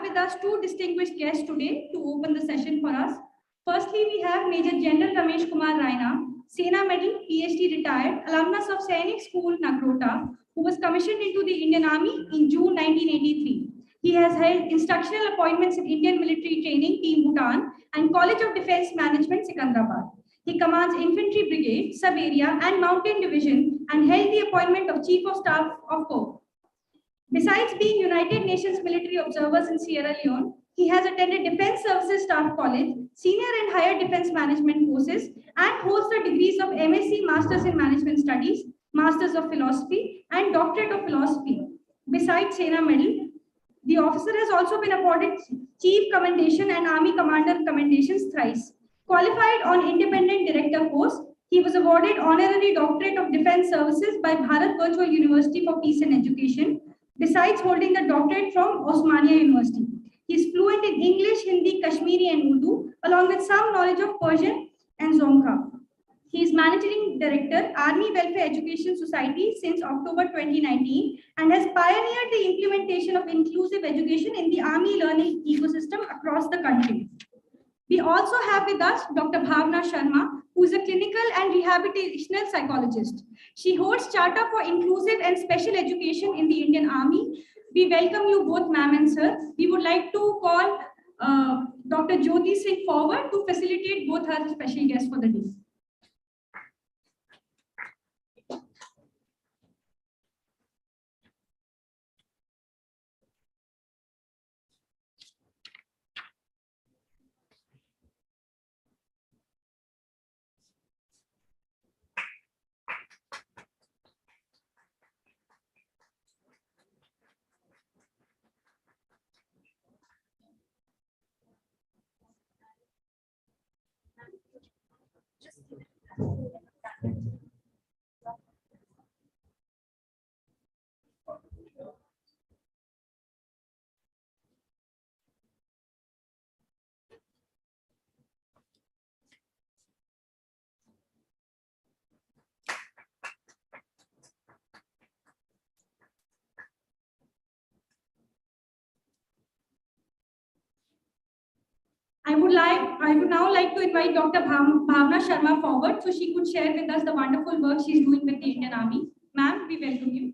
have with us two distinguished guests today to open the session for us. Firstly, we have Major General Ramesh Kumar Raina, Sena Medal, PhD retired, alumnus of Sainik School, Nagrota, who was commissioned into the Indian Army in June 1983. He has held instructional appointments in Indian Military Training Team Bhutan and College of Defence Management, Secunderabad. He commands Infantry Brigade, Sub-Area and Mountain Division and held the appointment of Chief of Staff of Corps. Besides being United Nations military observers in Sierra Leone, he has attended Defence Services Staff College, Senior and Higher Defence Management courses, and holds the degrees of MSc Masters in Management Studies, Masters of Philosophy, and Doctorate of Philosophy. Besides Sena Medal, the officer has also been awarded Chief Commendation and Army Commander Commendations thrice. Qualified on Independent Director course, he was awarded Honorary Doctorate of Defence Services by Bharat Virtual University for Peace and Education, besides holding the doctorate from Osmania University. He is fluent in English, Hindi, Kashmiri, and Urdu, along with some knowledge of Persian and Zonka. He is Managing Director, Army Welfare Education Society since October 2019 and has pioneered the implementation of inclusive education in the Army learning ecosystem across the country. We also have with us Dr. Bhavna Sharma, who is a clinical and rehabilitational psychologist. She holds Charter for Inclusive and Special Education in the Indian Army. We welcome you both, ma'am and sir. We would like to call Dr. Jyoti Singh forward to facilitate both our special guests for the day. I would now like to invite Dr. Bhavna Sharma forward so she could share with us the wonderful work she's doing with the Indian Army. Ma'am, we welcome you.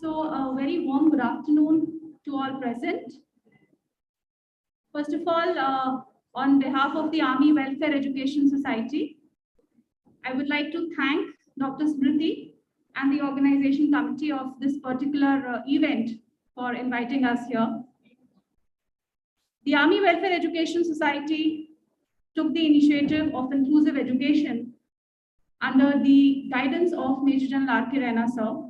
So a very warm good afternoon to all present. First of all, on behalf of the Army Welfare Education Society, I would like to thank Dr. Smriti and the organization committee of this particular event for inviting us here. The Army Welfare Education Society took the initiative of inclusive education under the guidance of Major General R.K. Raina sir.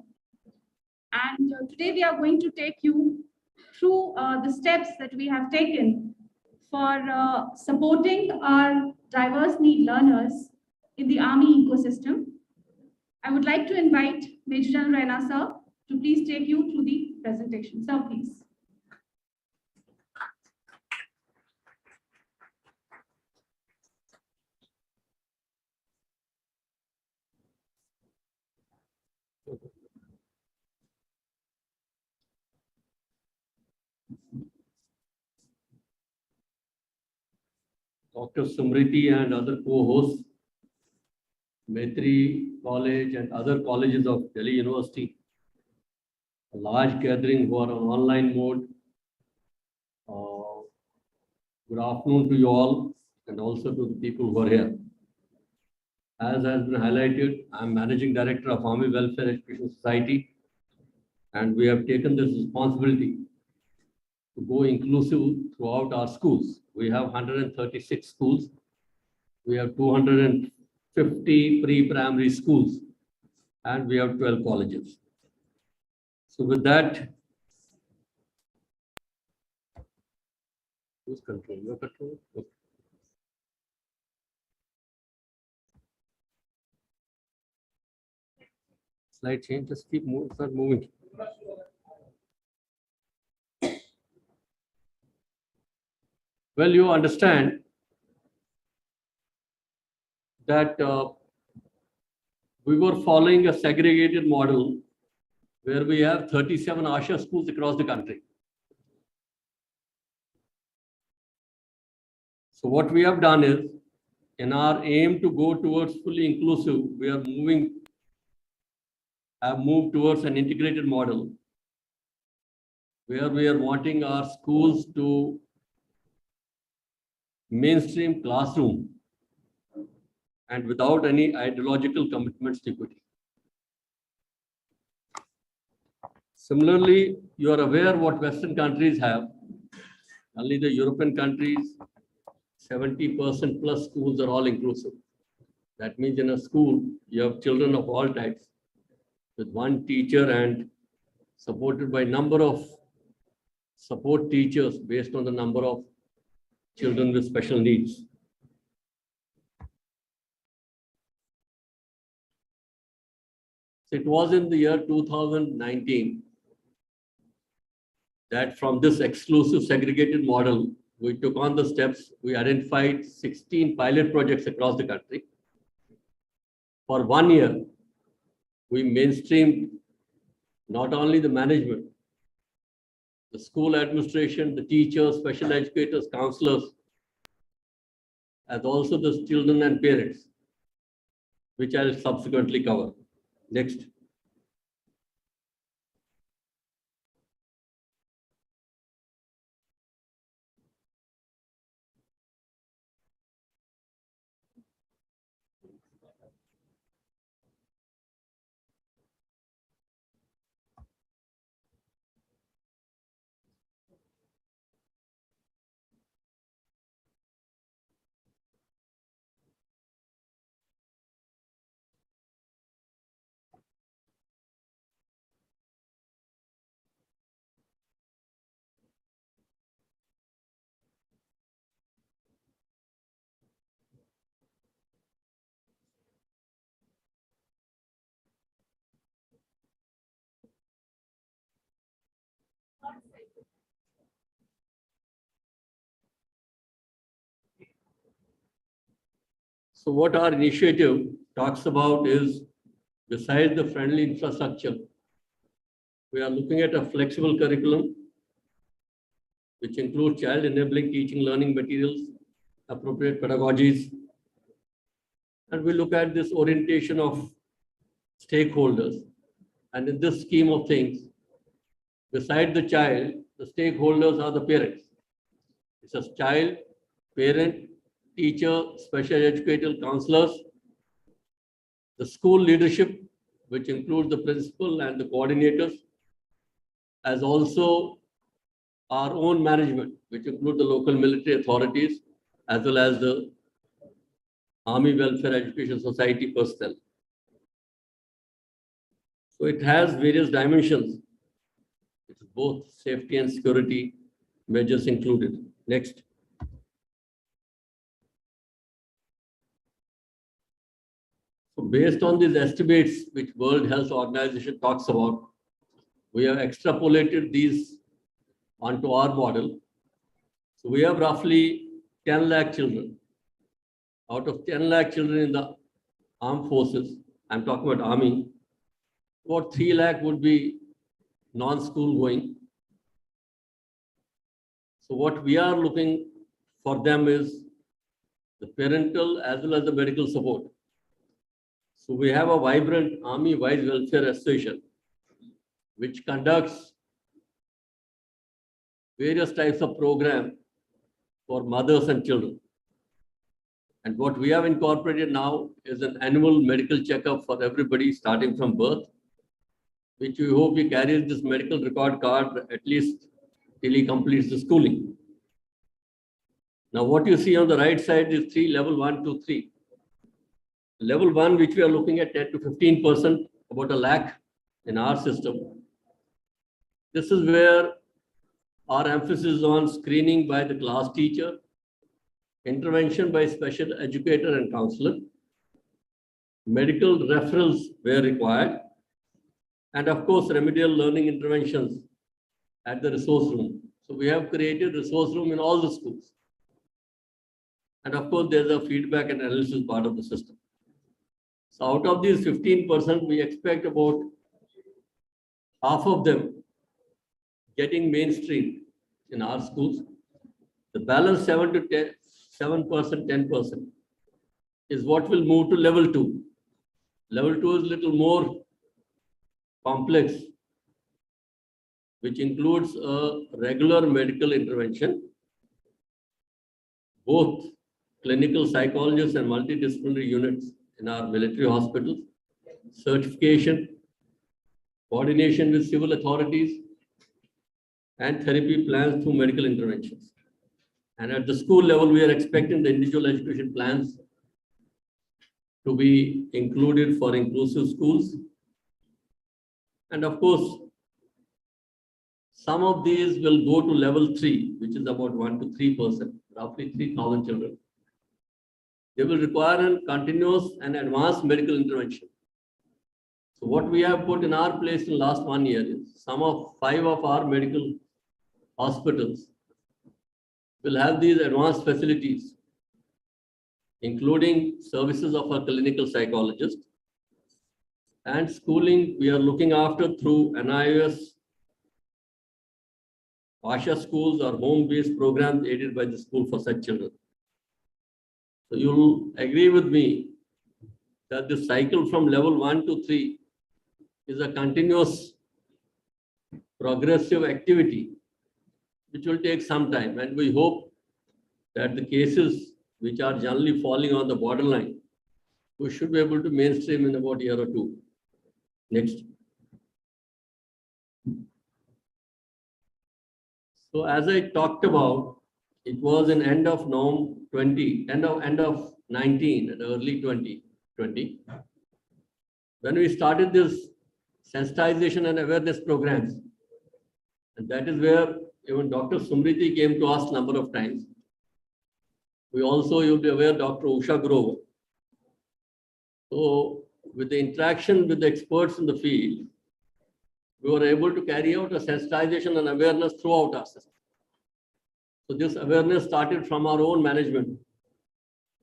And today we are going to take you through the steps that we have taken for supporting our diverse need learners in the Army ecosystem. I would like to invite Major General Raina sir to please take you through the presentation. Sir, please. Dr. Smriti and other co-hosts, Maitri College and other colleges of Delhi University, a large gathering who are on online mode. Good afternoon to you all and also to the people who are here. As has been highlighted, I am Managing Director of Army Welfare Education Society, and we have taken this responsibility to go inclusive throughout our schools. We have 136 schools. We have 250 pre-primary schools, and we have 12 colleges. So with that, who's control? Your control? Okay. Slide change, just keep moving, start moving. Well, you understand that we were following a segregated model where we have 37 Asha schools across the country. So what we have done is, in our aim to go towards fully inclusive, we are have moved towards an integrated model where we are wanting our schools to mainstream classroom and without any ideological commitments to equity. Similarly, you are aware what Western countries have. Only the European countries, 70% plus schools are all inclusive. That means in a school, you have children of all types with one teacher and supported by number of support teachers based on the number of children with special needs. So it was in the year 2019 that from this exclusive segregated model, we took on the steps. We identified 16 pilot projects across the country. For 1 year, we mainstreamed not only the management, the school administration, the teachers, special educators, counselors, as also the children and parents, which I'll subsequently cover. Next. So what our initiative talks about is, besides the friendly infrastructure, we are looking at a flexible curriculum, which includes child enabling teaching learning materials, appropriate pedagogies, and we look at this orientation of stakeholders. And in this scheme of things, beside the child, the stakeholders are the parents. It's a child, parent, teacher, special educator, counselors, the school leadership, which includes the principal and the coordinators, as also our own management, which include the local military authorities, as well as the Army Welfare Education Society personnel. So it has various dimensions. It's both safety and security measures included. Next. So based on these estimates, which World Health Organization talks about, we have extrapolated these onto our model. So we have roughly 10 lakh children. Out of 10 lakh children in the armed forces, I'm talking about army, about 3 lakh would be non-school going. So what we are looking for them is the parental as well as the medical support. So we have a vibrant Army Vice Welfare Association, which conducts various types of program for mothers and children. And what we have incorporated now is an annual medical checkup for everybody starting from birth, which we hope he carries this medical record card at least till he completes the schooling. Now, what you see on the right side is level 1, 2, 3. Level 1, which we are looking at 10 to 15%, about 1 lakh in our system. This is where our emphasis is on screening by the class teacher, intervention by special educator and counselor, medical referrals where required, and of course, remedial learning interventions at the resource room. So we have created resource room in all the schools. And of course, there's a feedback and analysis part of the system. So out of these 15%, we expect about half of them getting mainstream in our schools. The balance 7%, 10% is what will move to level 2. Level 2 is a little more complex, which includes a regular medical intervention, both clinical psychologists and multidisciplinary units in our military hospitals, certification, coordination with civil authorities, and therapy plans through medical interventions. And at the school level, we are expecting the individual education plans to be included for inclusive schools. And of course, some of these will go to level 3, which is about 1 to 3%, roughly 3,000 children. They will require a continuous and advanced medical intervention. So what we have put in our place in the last 1 year is 5 of our medical hospitals will have these advanced facilities, including services of a clinical psychologist and schooling we are looking after through NIOS, Asha schools or home-based programs aided by the school for such children. So you'll agree with me that this cycle from level 1 to 3 is a continuous progressive activity, which will take some time. And we hope that the cases which are generally falling on the borderline, we should be able to mainstream in about a year or two. Next. So as I talked about, it was in end of 19 and early 2020 when we started this sensitization and awareness programs. And that is where even Dr. Sumriti came to us a number of times. We also, you'll be aware, Dr. Usha Grover. So with the interaction with the experts in the field, we were able to carry out a sensitization and awareness throughout our system. So this awareness started from our own management,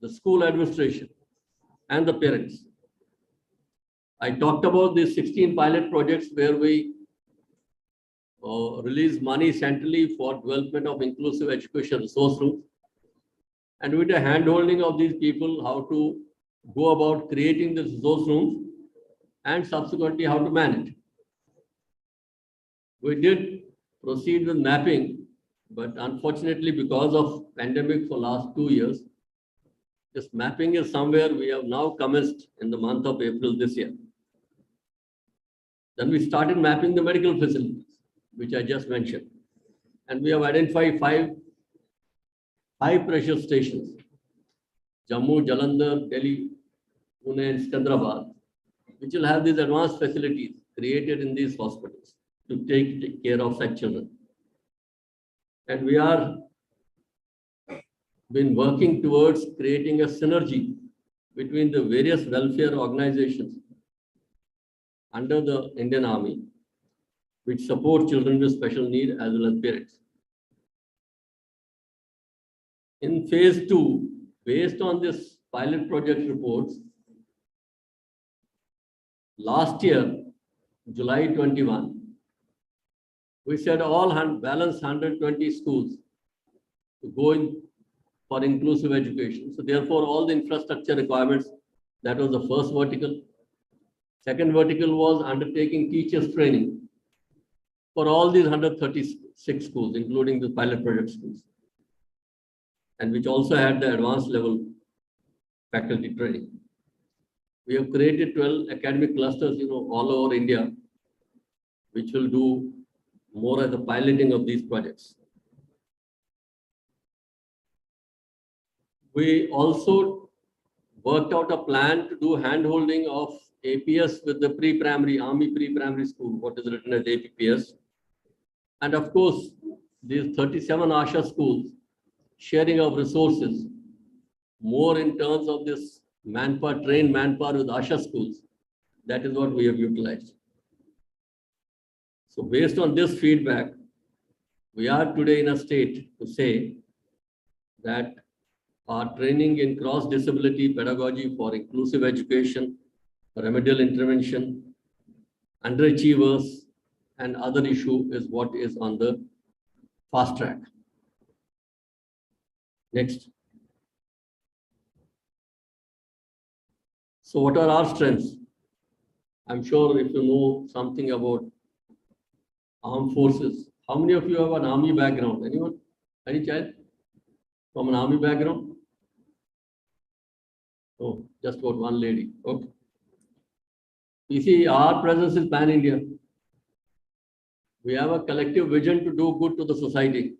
the school administration, and the parents. I talked about these 16 pilot projects where we release money centrally for development of inclusive education resource rooms, and with the hand-holding of these people, how to go about creating the resource rooms and subsequently how to manage. We did proceed with mapping, but unfortunately because of pandemic for last 2 years, this mapping is somewhere we have now commenced in the month of April this year. Then we started mapping the medical facilities, which I just mentioned. And we have identified 5 high-pressure stations, Jammu, Jalandhar, Delhi, Pune, and Sikandrabad, which will have these advanced facilities created in these hospitals to take care of such children. And we are been working towards creating a synergy between the various welfare organizations under the Indian Army, which support children with special need as well as parents. In phase 2, based on this pilot project reports, last year, July 21, we said all balanced 120 schools to go in for inclusive education. So therefore, all the infrastructure requirements, that was the first vertical. Second vertical was undertaking teachers training for all these 136 schools, including the pilot project schools, and which also had the advanced level faculty training. We have created 12 academic clusters, all over India, which will do more as the piloting of these projects. We also worked out a plan to do hand-holding of APS with the pre-primary, Army pre-primary school, what is written as APPS. And of course, these 37 ASHA schools, sharing of resources, more in terms of this manpower, trained manpower with ASHA schools, that is what we have utilized. So based on this feedback, we are today in a state to say that our training in cross-disability pedagogy for inclusive education, remedial intervention, underachievers, and other issue is what is on the fast track. Next. So what are our strengths? I'm sure if you know something about armed forces, how many of you have an army background? Anyone? Any child from an army background? Oh, just about one lady. Okay. You see, our presence is pan-India. We have a collective vision to do good to the society.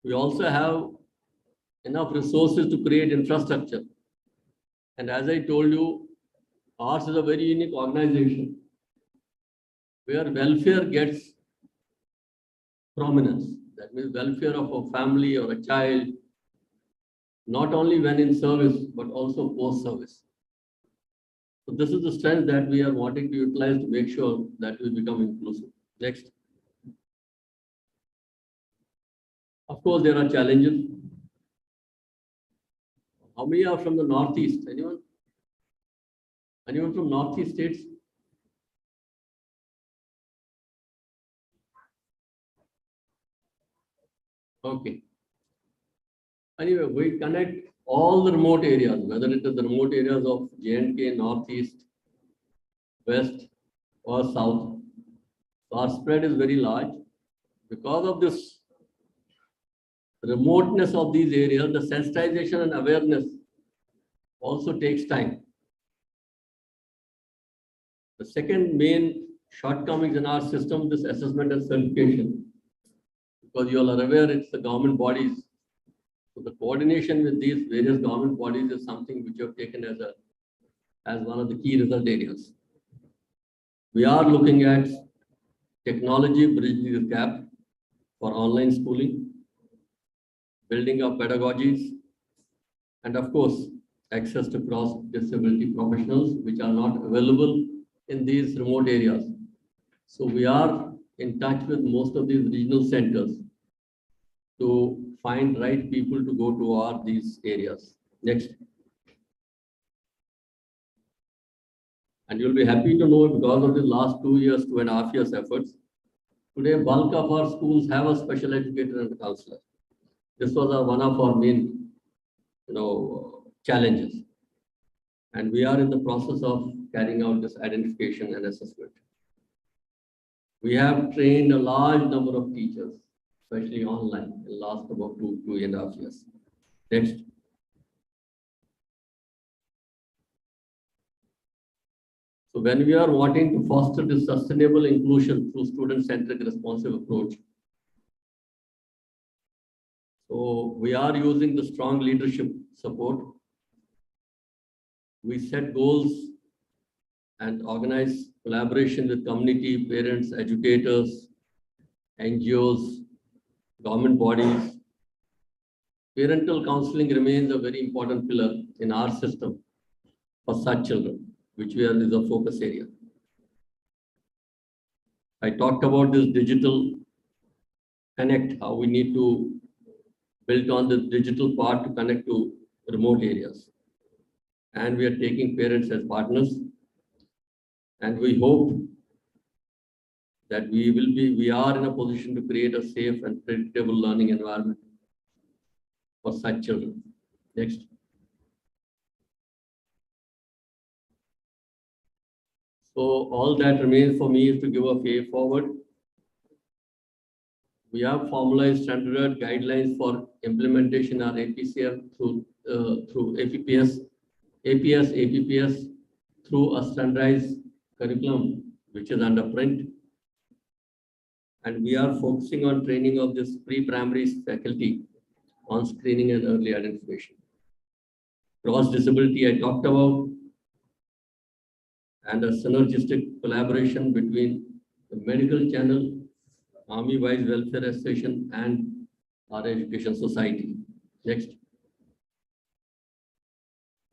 We also have enough resources to create infrastructure. And as I told you, ours is a very unique organization where welfare gets prominence. That means welfare of a family or a child, not only when in service, but also post-service. So this is the strength that we are wanting to utilize to make sure that we become inclusive. Next. Of course, there are challenges. How many are from the Northeast? Anyone? Anyone from Northeast states? Okay. Anyway, we connect all the remote areas, whether it is the remote areas of J&K, Northeast, West, or South. So our spread is very large. Because of this remoteness of these areas, the sensitization and awareness also takes time. The second main shortcomings in our system is assessment and certification. Because you all are aware, it's the government bodies. So the coordination with these various government bodies is something which you have taken as one of the key result areas. We are looking at technology bridging the gap for online schooling, building up pedagogies, and of course, access to cross-disability professionals which are not available in these remote areas. So we are in touch with most of these regional centers to find right people to go to these areas. Next. And you'll be happy to know, because of the last 2 years, 2.5 years efforts, today bulk of our schools have a special educator and a counselor. This was one of our main challenges. And we are in the process of carrying out this identification and assessment. We have trained a large number of teachers, especially online, in the last about 2.5 years. Next. So when we are wanting to foster this sustainable inclusion through student-centric responsive approach, so we are using the strong leadership support. We set goals and organize collaboration with community, parents, educators, NGOs, government bodies. Parental counseling remains a very important pillar in our system for such children, which is a focus area. I talked about this digital connect, how we need to build on the digital part to connect to remote areas. And we are taking parents as partners. And we hope that we are in a position to create a safe and predictable learning environment for such children. Next. So all that remains for me is to give a way forward. We have formalized standard guidelines for implementation of APCR through APPS, APPS through a standardized curriculum which is under print. And we are focusing on training of this pre-primary faculty on screening and early identification. Cross disability I talked about, and a synergistic collaboration between the medical channel, Army-wise Welfare Association, and our education society. Next.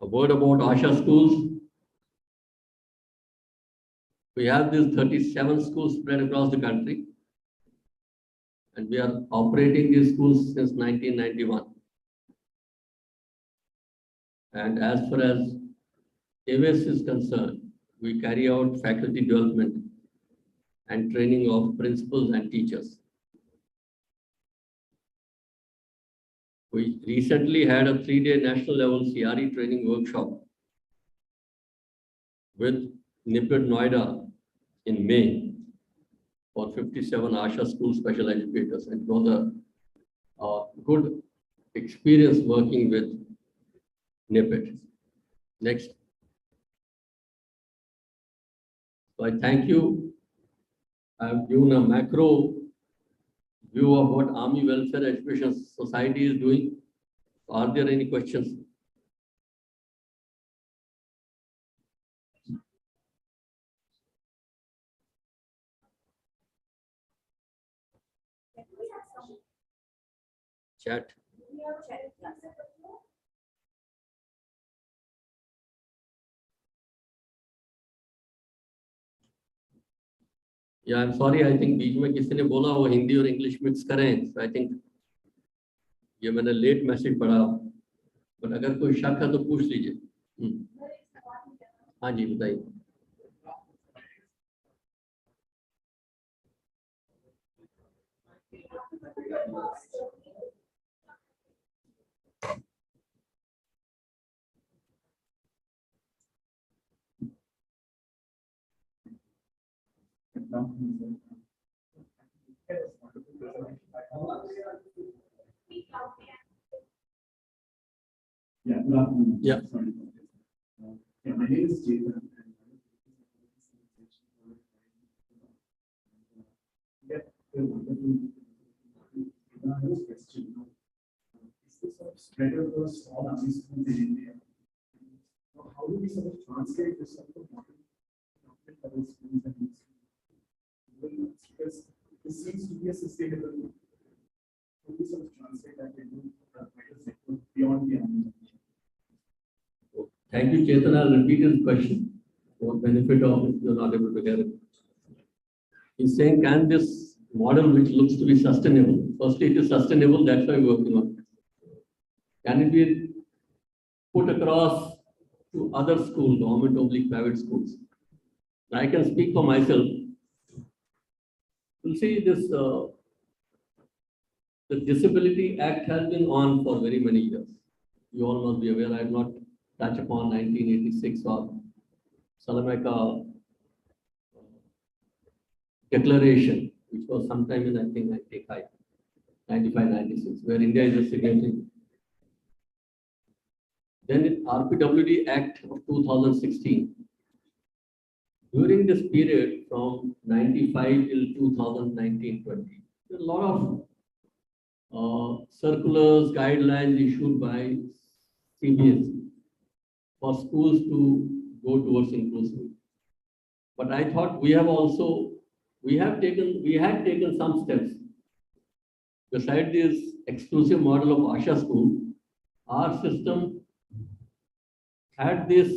A word about ASHA schools. We have these 37 schools spread across the country, and we are operating these schools since 1991. And as far as AWS is concerned, we carry out faculty development and training of principals and teachers. We recently had a 3-day national level CRE training workshop with NIPED Noida in May for 57 ASHA school special educators, and it was a good experience working with NIPED. Next. So I thank you. I've given a macro view of what Army Welfare Education Society is doing. Are there any questions? Chat. Yeah, I'm sorry. I think बीच में किसी ने बोला वो हिंदी और English mix करें. So I think ये मैंने late message पढ़ा. But अगर कोई शक है तो पूछ लीजिए. हाँ जी बताइए. Yeah, good afternoon. Yeah. Sorry. Yeah, my name is Jason. Question. Is this sort of spread across all army schools in India? How do we sort of translate this sort of model level schools and because this seems to be a sustainable. How do we sort of translate that into private sector beyond the army? Thank you, Chetan. I'll repeat his question for benefit of if you're not able to get it. He's saying, can this model, which looks to be sustainable, firstly, it is sustainable, that's why we're working on it. Can it be put across to other schools, government only, private schools? I can speak for myself. You'll see this, the Disability Act has been on for very many years. You all must be aware. I have not touched upon 1986 or Salamanca Declaration, which was sometime in, I think, 95, 96, where India is a signatory. Then in RPWD Act of 2016. During this period from 95 till 2019-20, there are a lot of circulars, guidelines issued by CBSE for schools to go towards inclusivity. But I thought we had taken some steps. Besides this exclusive model of ASHA school, our system had this.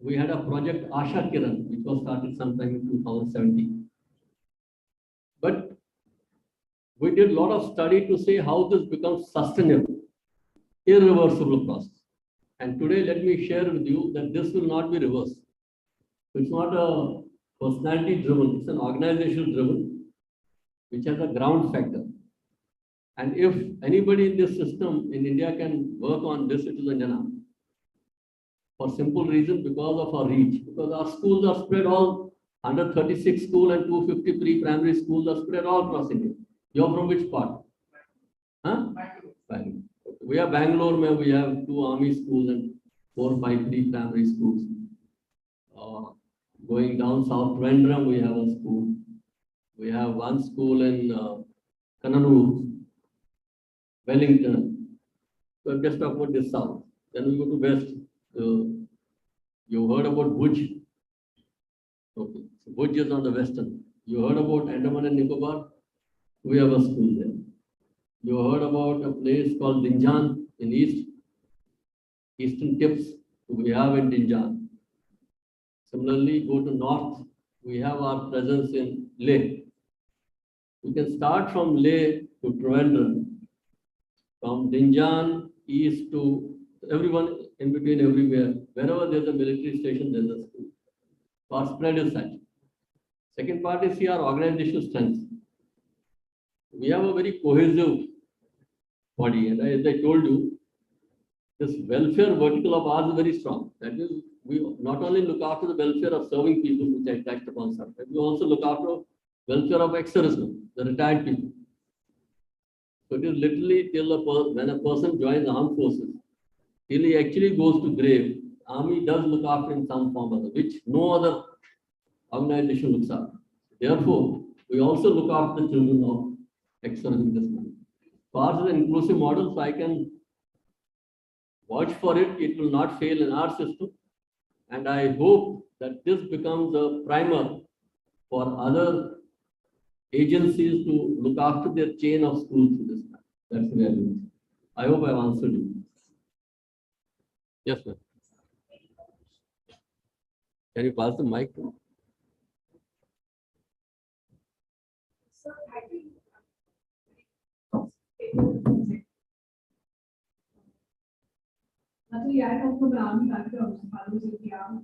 We had a project Asha Kiran, which was started sometime in 2017. But we did a lot of study to say how this becomes sustainable, irreversible process. And today, let me share with you that this will not be reversed. It's not a personality driven, it's an organizational driven, which has a ground factor. And if anybody in this system in India can work on this, it is Anjana. For simple reason, because of our reach. Because our schools are spread all, 136 school and 253 primary schools are spread all across India. You're from which part? Huh? Bangalore. We are Bangalore, where we have 2 army schools and 453 primary schools. Going down south, Trivandrum, we have a school. We have 1 school in Kannur, Wellington. So I'm just talking about this south. Then we go to west. You heard about Bhuj. Okay. So Bhuj is on the western. You heard about Andaman and Nicobar? We have a school there. You heard about a place called Dinjan in eastern tips. We have in Dinjan. Similarly, go to north. We have our presence in Leh. We can start from Leh to Trivandrum. From Dinjan east to everyone in between everywhere. Wherever there's a military station, there's a school. So our spread is such. Second part is our organizational strength. We have a very cohesive body, and as I told you, this welfare vertical of ours is very strong. That is, we not only look after the welfare of serving people, which I touched upon, sir, but we also look after welfare of ex-servicemen, the retired people. So it is literally till when a person joins armed forces, till he actually goes to grave, army does look after in some form or other, which no other organization looks after. Therefore, we also look after the children of ex-servicemen. Ours is an inclusive model, so I can watch for it. It will not fail in our system. And I hope that this becomes a primer for other agencies to look after their chain of schools to this time. That's the way I do it. I hope I've answered you. Yes, sir. Can you pass the mic to? So I think actually, I come from an army background. I was in the army.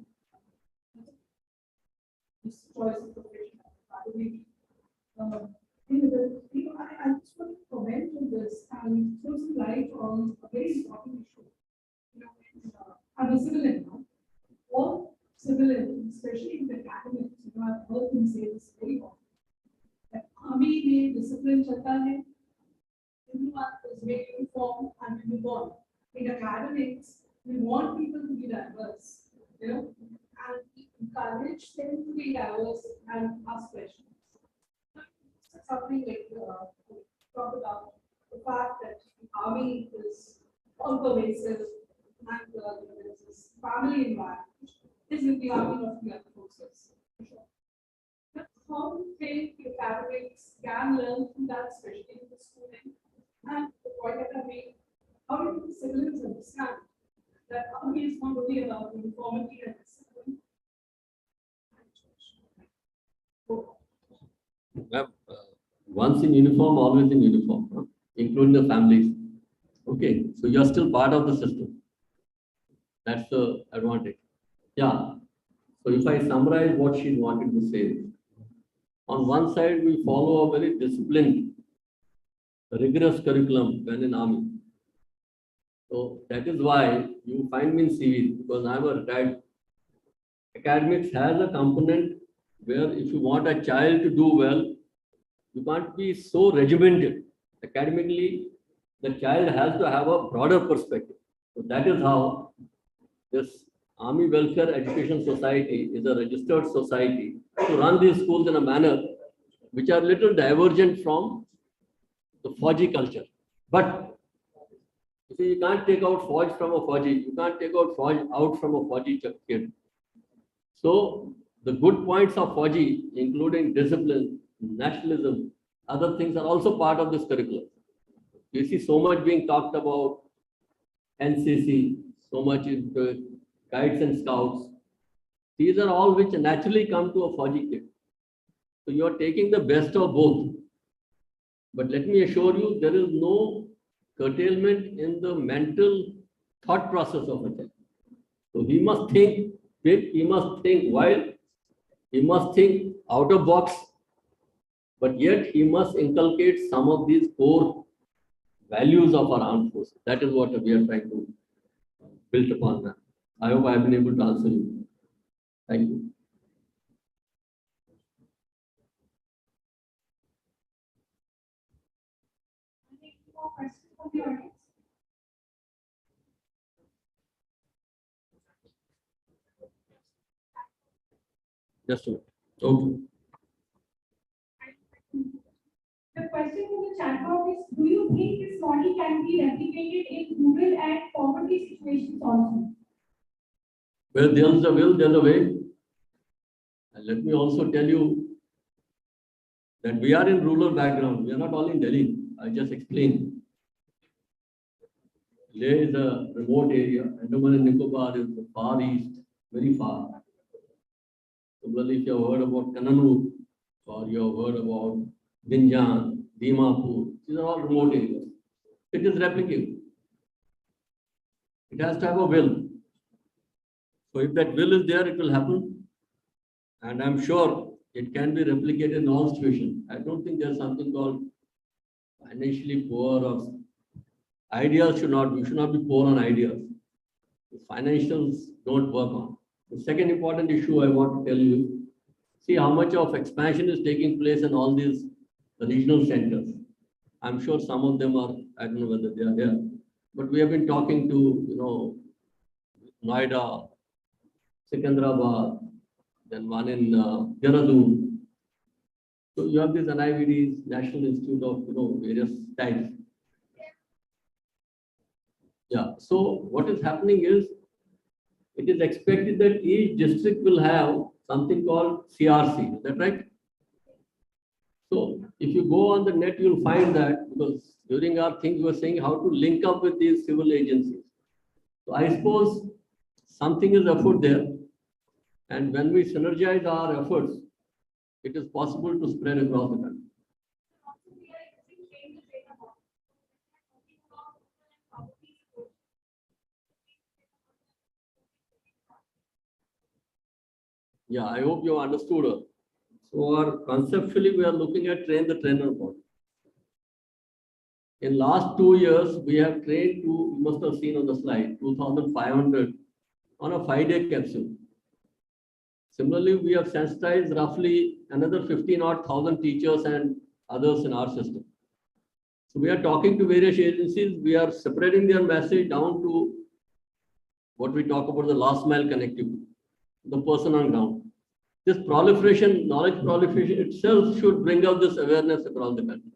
This choice of profession. I just want to comment on this and throw some light on a very important issue. I'm a civilian now. All civilians, especially in the academics, I've heard them say this very often. That army में discipline चलता है, everyone is very uniform and we move on. In academics, we want people to be diverse, and we encourage them to be diverse and ask questions. Something like talk about the fact that the army is all pervasive and there's this family environment is in the army of the other forces. But how do you think the academics can learn from that, especially in the schooling? And the point that I made, how do the civilians understand that army is not only about uniformity and discipline? Once in uniform, always in uniform, huh? Including the families. Okay, so you're still part of the system. That's the advantage. Yeah. So if I summarize what she wanted to say, on one side, we follow a very disciplined, rigorous curriculum when in army. So that is why you find me in CV, because I'm a retired. Academics has a component where if you want a child to do well, you can't be so regimented. Academically, the child has to have a broader perspective. So that is how this Army Welfare Education Society is a registered society to run these schools in a manner which are little divergent from the Fauji culture. But you see, you can't take out Fauj from a Fauji. You can't take out Fauj out from a Fauji kid. So the good points of Fauji, including discipline, nationalism, other things are also part of this curriculum. You see so much being talked about NCC, so much into guides and scouts. These are all which naturally come to a Fauji kid. So you are taking the best of both. But let me assure you, there is no curtailment in the mental thought process of a child. So he must think big, he must think wild, he must think out of box, but yet he must inculcate some of these core values of our armed forces. That is what we are trying to build upon that. I hope I have been able to answer you. Thank you. Any more questions from the audience? Just a minute. Okay. The question from the chat box is, do you think this model can be replicated in rural and poverty situations also? Where there's a will, there's a way. And let me also tell you that we are in rural background. We are not all in Delhi. I just explained. Leh is a remote area. Andaman and Nicobar is the far east, very far. Similarly, if you have heard about Kannanur or you have heard about Binjan, Dimapur, these are all remote areas. It is replicable. It has to have a will. So if that will is there, it will happen. And I'm sure it can be replicated in all situations. I don't think there's something called financially poor or ideas we should not be poor on ideas. The financials don't work on. The second important issue I want to tell you, see how much of expansion is taking place in all these regional centers. I'm sure some of them are, I don't know whether they are there, but we have been talking to, Noida, Secunderabad, then one in Dehradun. So you have these NIVDs, National Institute of, various types. Yeah, so what is happening is, it is expected that each district will have something called CRC, is that right? So if you go on the net, you'll find that, because during our things we were saying how to link up with these civil agencies. So I suppose something is afoot there. And when we synergize our efforts, it is possible to spread across the country. Yeah, I hope you understood her. So conceptually, we are looking at train the trainer model. In last 2 years, we have trained you must have seen on the slide, 2,500 on a 5-day capsule. Similarly, we have sensitized roughly another 15,000 teachers and others in our system. So we are talking to various agencies. We are separating their message down to what we talk about the last mile connectivity, the person on ground. This proliferation, knowledge proliferation itself should bring out this awareness across the country.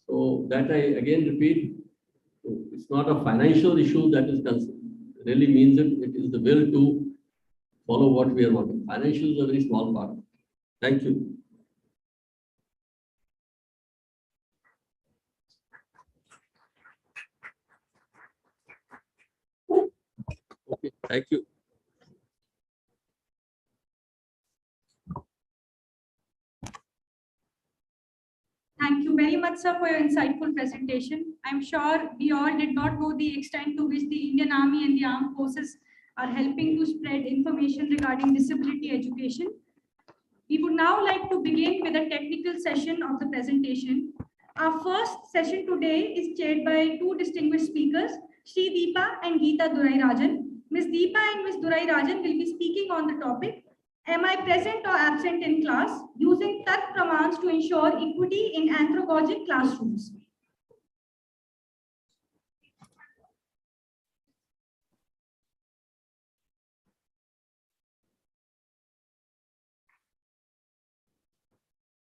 So that I again repeat, it's not a financial issue that is concerned. It really means it is the will to follow what we are working. Financial is a very small part. Thank you. Okay, thank you. Thank you very much, sir, for your insightful presentation. I'm sure we all did not know the extent to which the Indian Army and the armed forces are helping to spread information regarding disability education. We would now like to begin with a technical session of the presentation. Our first session today is chaired by two distinguished speakers, Shri Deepa and Geeta Durairajan. Ms. Deepa and Ms. Durairajan will be speaking on the topic, am I present or absent in class, using Tat Pramans to ensure equity in anthropogic classrooms.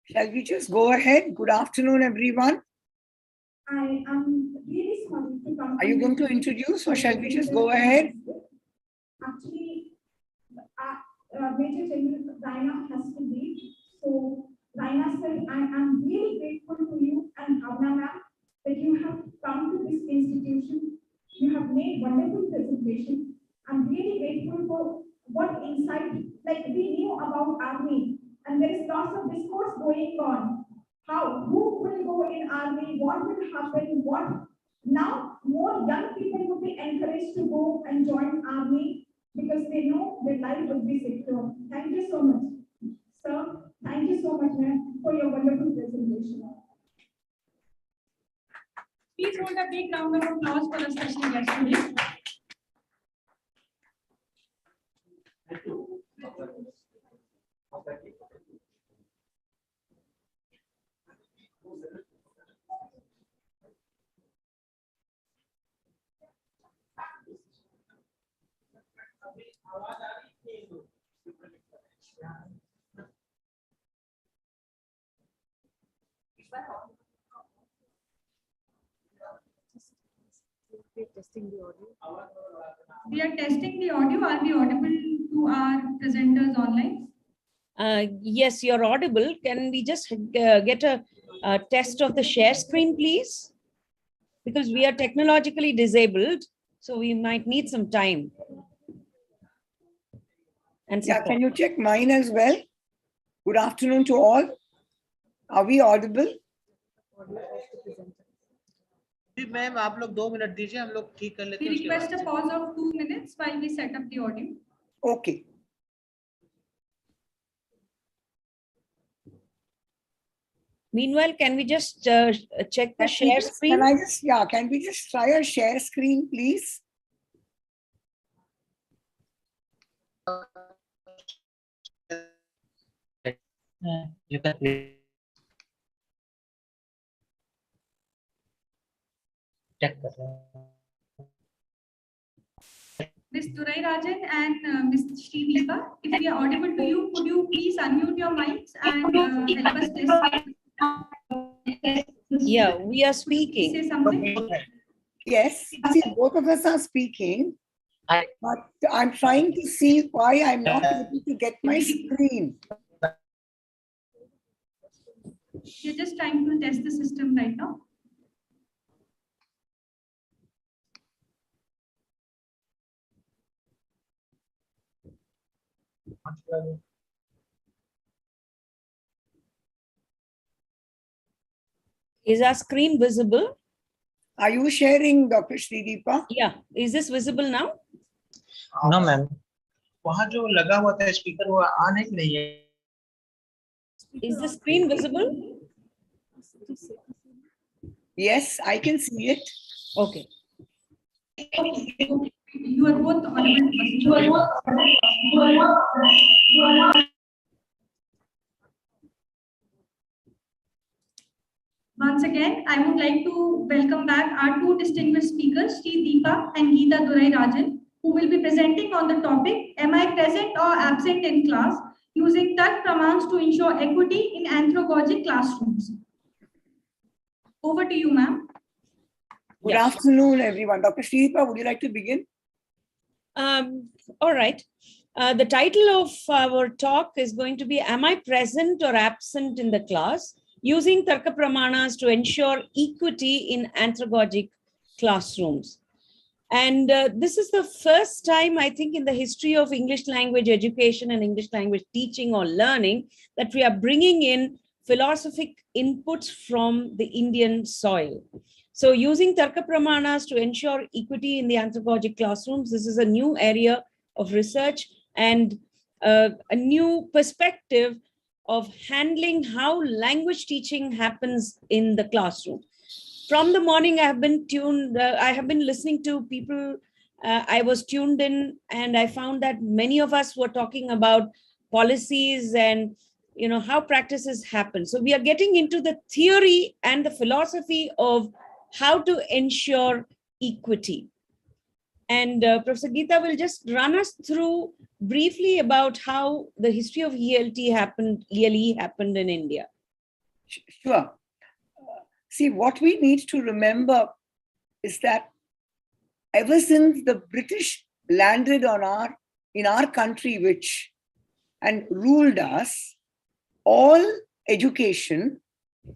Shall we just go ahead? Good afternoon, everyone. I am really sorry to come. Are you going to introduce or shall we just go ahead? Actually, Major General Raina has to leave. So, Raina sir, I am really grateful to you and Bhavna ma'am that you have come to this institution. You have made wonderful presentation. I'm really grateful for what insight, like we knew about army, and there is lots of discourse going on. Who will go in army, what will happen, what. Now, more young people will be encouraged to go and join army because they know their life will be secure. Thank you so much. Sir, thank you so much, ma'am, for your wonderful presentation. Please hold a big round of applause for our special guest today. We are testing the audio. Are we audible to our presenters online? Yes, you're audible. Can we just get a test of the share screen, please? Because we are technologically disabled, so we might need some time. And Yeah, support. can you check mine as well? Good afternoon to all. Are we audible? Ma'am आप लोग 2 minute दीजिए हम लोग ठीक कर लेते We हैं उसके request बाद a pause of 2 minutes while we set up the audio. Okay. Meanwhile, can we just check the share screen? Can we just try a share screen, please? You can check कर रहे हैं Ms. Durai Rajan and Ms. Srideepa, if we are audible to you, could you please unmute your mics and help us test? Yeah, we are speaking. Say something. Yes. See, both of us are speaking, but I'm trying to see why I'm not able to get my screen. We're just trying to test the system right now. Is our screen visible? Are you sharing, Dr. Srideepa? Yeah. Is this visible now? No ma'am वहाँ जो लगा हुआ था speaker वो on है कि नहीं है Is the screen visible? Yes, I can see it. Okay. You are both audible. Once again, I would like to welcome back our two distinguished speakers, Srideepa and Geeta Durai Rajan, who will be presenting on the topic, Am I present or absent in class, using Tark Pramans to ensure equity in anthropogogic classrooms. Over to you, ma'am. Good Yeah. afternoon, everyone. Dr. Srideepa, would you like to begin? All right. The title of our talk is going to be, Am I present or absent in the class? Using Tarka Pramanas to ensure equity in anthropogogic classrooms. And this is the first time, I think, in the history of English language education and English language teaching or learning that we are bringing in philosophic inputs from the Indian soil. So using Tarka Pramanas to ensure equity in the anthropogogic classrooms, this is a new area of research and a new perspective of handling how language teaching happens in the classroom. From the morning, I have been listening to people. I was tuned in and I found that many of us were talking about policies and how practices happen. So we are getting into the theory and the philosophy of how to ensure equity. And Professor Geeta will just run us through briefly about how the history of ELE happened in India. Sure. See, what we need to remember is that ever since the British landed in our country, and ruled us, all education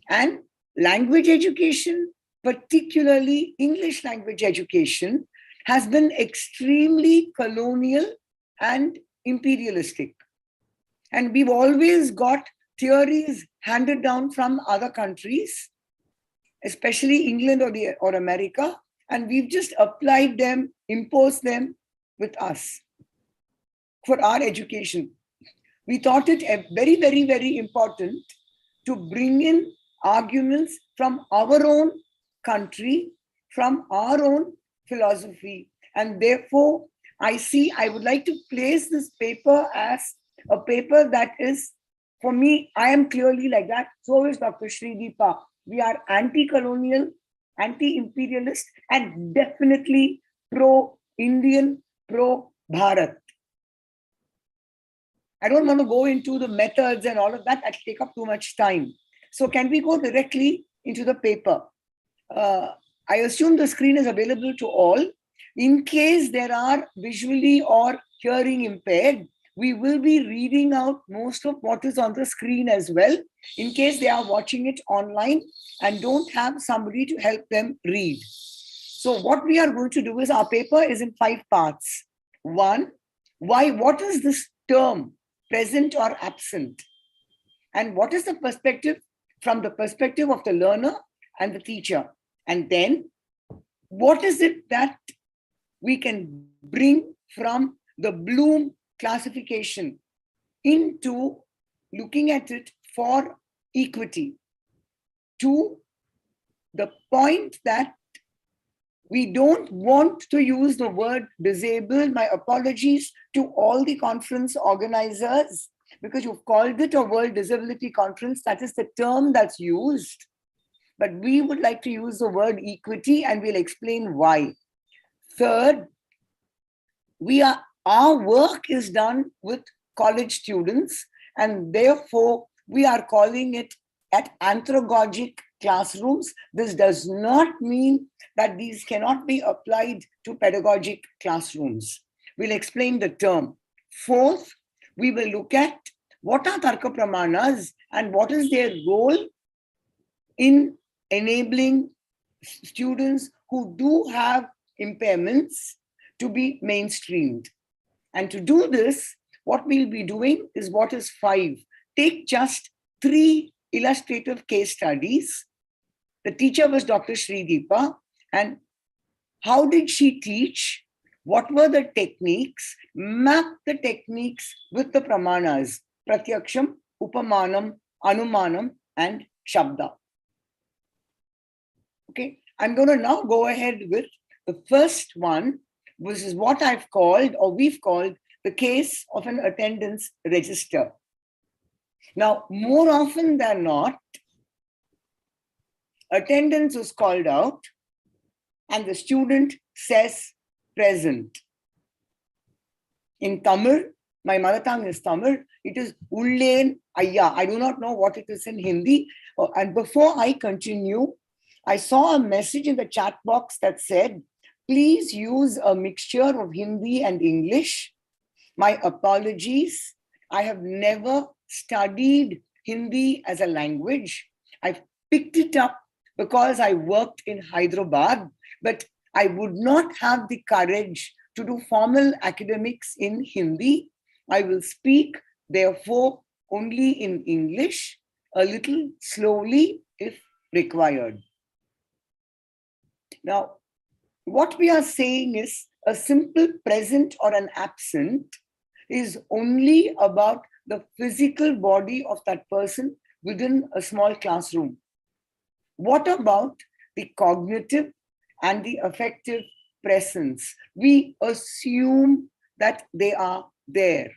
and language education, particularly English language education, has been extremely colonial and imperialistic. And we've always got theories handed down from other countries, especially England or America, and we've just applied them, imposed them with us for our education. We thought it very, very, very important to bring in arguments from our own country from our own philosophy. And therefore, I would like to place this paper as a paper that is, for me, I am clearly like that. So is Dr. Srideepa. We are anti-colonial, anti-imperialist, and definitely pro-Indian, pro-Bharat. I don't want to go into the methods and all of that. That'll take up too much time. So can we go directly into the paper? I assume the screen is available to all. In case there are visually or hearing impaired, we will be reading out most of what is on the screen as well, in case they are watching it online and don't have somebody to help them read. So what we are going to do is, our paper is in 5 parts. 1, what is this term, present or absent? And what is the perspective from the perspective of the learner and the teacher? And then, what is it that we can bring from the Bloom classification into looking at it for equity? To the point that we don't want to use the word disabled. My apologies to all the conference organizers, because you've called it a World Disability Conference. That is the term that's used. But we would like to use the word equity, and we'll explain why. Third, our work is done with college students, and therefore we are calling it at anthrogogic classrooms. This does not mean that these cannot be applied to pedagogic classrooms. We'll explain the term. Fourth, we will look at what are Tarka Pramanas and what is their role in enabling students who do have impairments to be mainstreamed. And to do this, what we'll be doing is what is 5. Take just 3 illustrative case studies. The teacher was Dr. Srideepa, and how did she teach? What were the techniques? Map the techniques with the pramanas, pratyaksham, upamanam, anumanam, and shabda. Okay, I'm going to now go ahead with the first one, which is what I've called, or we've called, the case of an attendance register. Now, more often than not, attendance was called out and the student says present. In Tamil, my mother tongue is Tamil, it is Ullen Ayya. I do not know what it is in Hindi. And before I continue, I saw a message in the chat box that said, please use a mixture of Hindi and English. My apologies. I have never studied Hindi as a language. I've picked it up because I worked in Hyderabad, but I would not have the courage to do formal academics in Hindi. I will speak, therefore, only in English, a little slowly if required. Now, what we are saying is a simple present or an absent is only about the physical body of that person within a small classroom. What about the cognitive and the affective presence? We assume that they are there.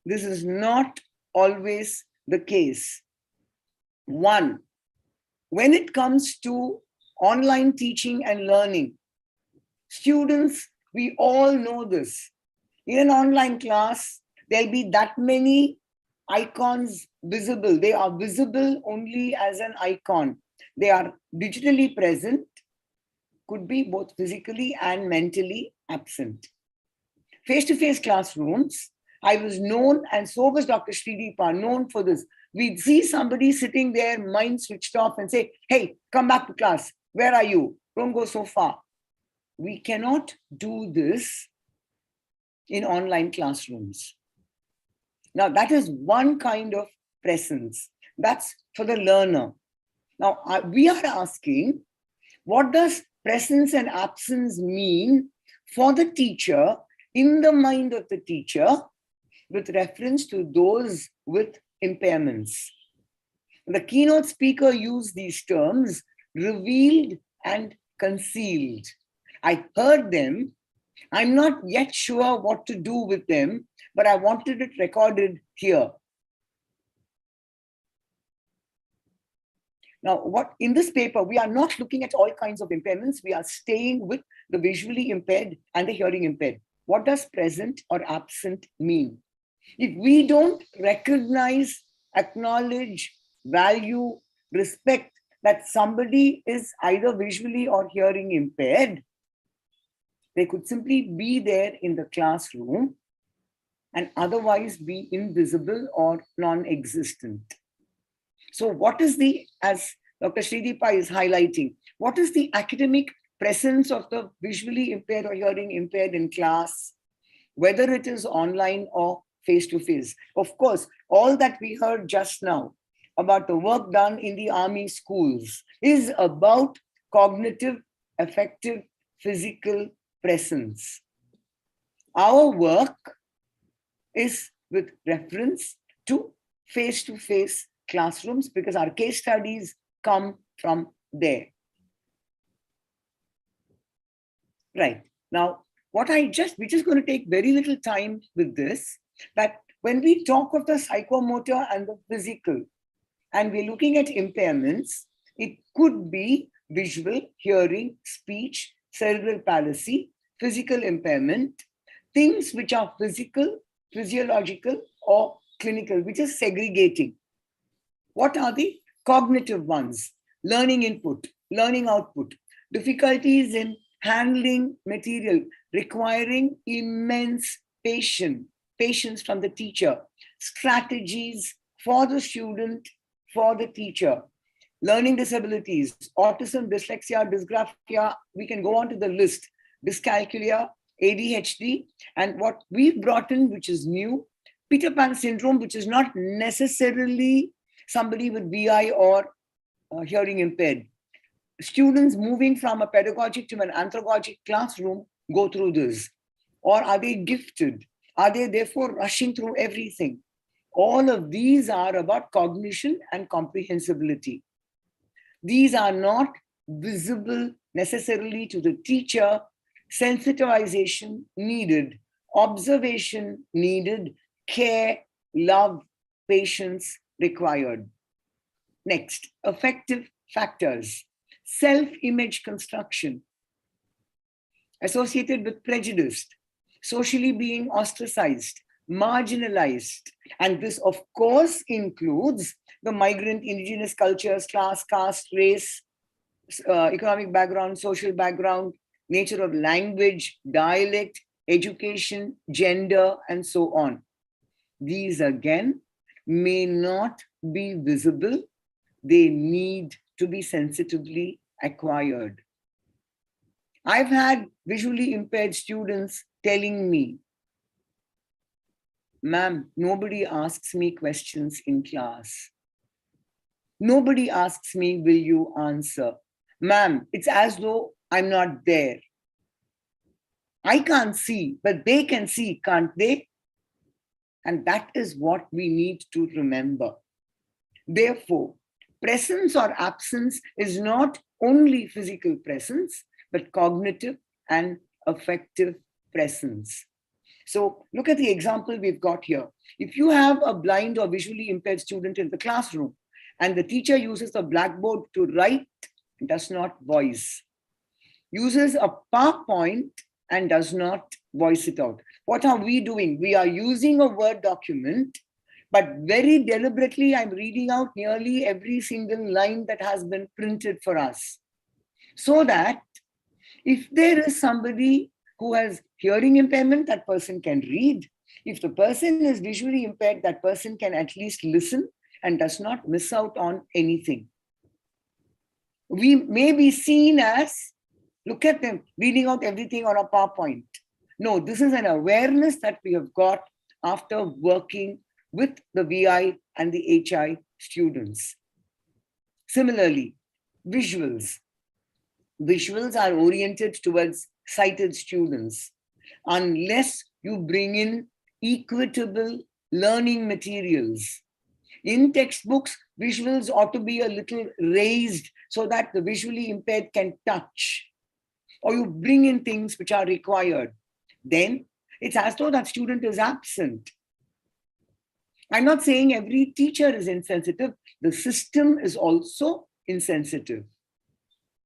This is not always the case. 1, when it comes to online teaching and learning, students, we all know this. In an online class, there'll be that many icons visible. They are visible only as an icon. They are digitally present, could be both physically and mentally absent. Face-to-face classrooms, I was known, and so was Dr. Srideepa, known for this. We'd see somebody sitting there, mind switched off, and say, hey, come back to class. Where are you? Don't go so far. We cannot do this in online classrooms. Now, that is one kind of presence. That's for the learner. Now, we are asking, what does presence and absence mean for the teacher, in the mind of the teacher, with reference to those with impairments? The keynote speaker used these terms, revealed and concealed. I heard them. I'm not yet sure what to do with them, but I wanted it recorded here. Now, what in this paper, we are not looking at all kinds of impairments. We are staying with the visually impaired and the hearing impaired. What does present or absent mean? If we don't recognize, acknowledge, value, respect that somebody is either visually or hearing impaired, they could simply be there in the classroom and otherwise be invisible or non-existent. So what is the, as Dr. Srideepa is highlighting, what is the academic presence of the visually impaired or hearing impaired in class, whether it is online or face-to-face? Of course, all that we heard just now about the work done in the army schools is about cognitive, affective, physical presence. Our work is with reference to face-to-face classrooms because our case studies come from there. Right. Now, we're just going to take very little time with this, that when we talk of the psychomotor and the physical, and we're looking at impairments, it could be visual, hearing, speech, cerebral palsy, physical impairment, things which are physical, physiological, or clinical, which is segregating. What are the cognitive ones? Learning input, learning output, difficulties in handling material, requiring immense patience from the teacher, strategies for the student, for the teacher, learning disabilities, autism, dyslexia, dysgraphia, we can go on to the list, dyscalculia, ADHD, and what we've brought in, which is new, Peter Pan syndrome, which is not necessarily somebody with VI or hearing impaired. Students moving from a pedagogic to an anthrogogic classroom go through this. Or are they gifted? Are they therefore rushing through everything? All of these are about cognition and comprehensibility. These are not visible necessarily to the teacher. Sensitization needed, observation needed, care, love, patience required. Next, affective factors. Self-image construction associated with prejudice, socially being ostracized, marginalized. And this, of course, includes the migrant, indigenous cultures, class, caste, race, economic background, social background, nature of language, dialect, education, gender, and so on. These, again, may not be visible. They need to be sensitively acquired. I've had visually impaired students telling me, "Ma'am, nobody asks me questions in class. Nobody asks me, will you answer? Ma'am, it's as though I'm not there. I can't see, but they can see, can't they?" And that is what we need to remember. Therefore, presence or absence is not only physical presence, but cognitive and affective presence. So look at the example we've got here. If you have a blind or visually impaired student in the classroom and the teacher uses the blackboard to write, does not voice, uses a PowerPoint and does not voice it out. What are we doing? We are using a Word document, but very deliberately, I'm reading out nearly every single line that has been printed for us. So that if there is somebody who has hearing impairment, that person can read. If the person is visually impaired, that person can at least listen and does not miss out on anything. We may be seen as, look at them reading out everything on a PowerPoint. No, this is an awareness that we have got after working with the VI and the HI students. Similarly, visuals. Visuals are oriented towards sighted students. Unless you bring in equitable learning materials. In textbooks, visuals ought to be a little raised so that the visually impaired can touch, or you bring in things which are required, then it's as though that student is absent. I'm not saying every teacher is insensitive. The system is also insensitive.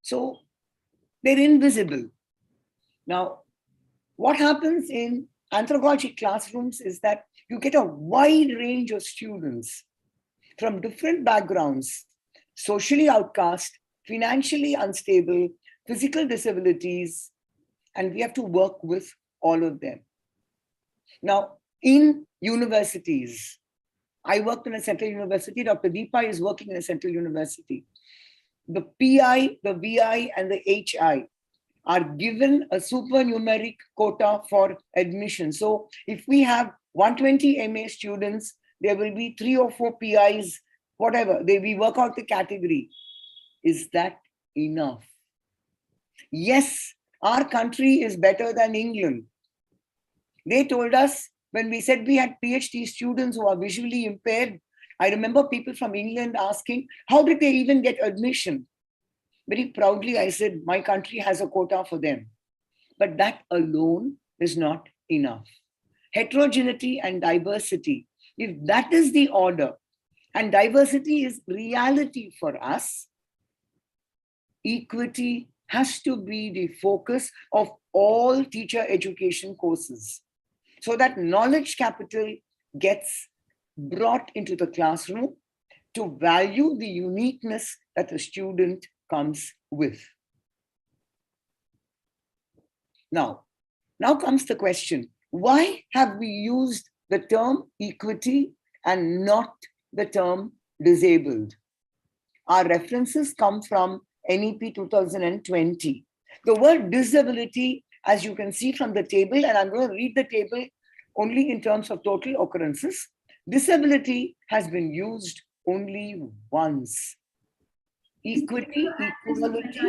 So they're invisible. Now, what happens in anthrogogic classrooms is that you get a wide range of students from different backgrounds, socially outcast, financially unstable, physical disabilities, and we have to work with all of them. Now, in universities, I worked in a central university, Dr. Deepa is working in a central university. The PI, the VI, and the HI are given a supernumeric quota for admission. So if we have 120 MA students, there will be 3 or 4 PIs, whatever, we work out the category. Is that enough? Yes, our country is better than England. They told us when we said we had PhD students who are visually impaired, I remember people from England asking, how did they even get admission? Very proudly, I said, my country has a quota for them. But that alone is not enough. Heterogeneity and diversity, if that is the order, and diversity is reality for us, equity has to be the focus of all teacher education courses, so that knowledge capital gets brought into the classroom to value the uniqueness that the student comes with. Now comes the question, why have we used the term equity and not the term disabled? Our references come from NEP 2020. The word disability, as you can see from the table, and I'm going to read the table only in terms of total occurrences, disability has been used only once. Equity, equality,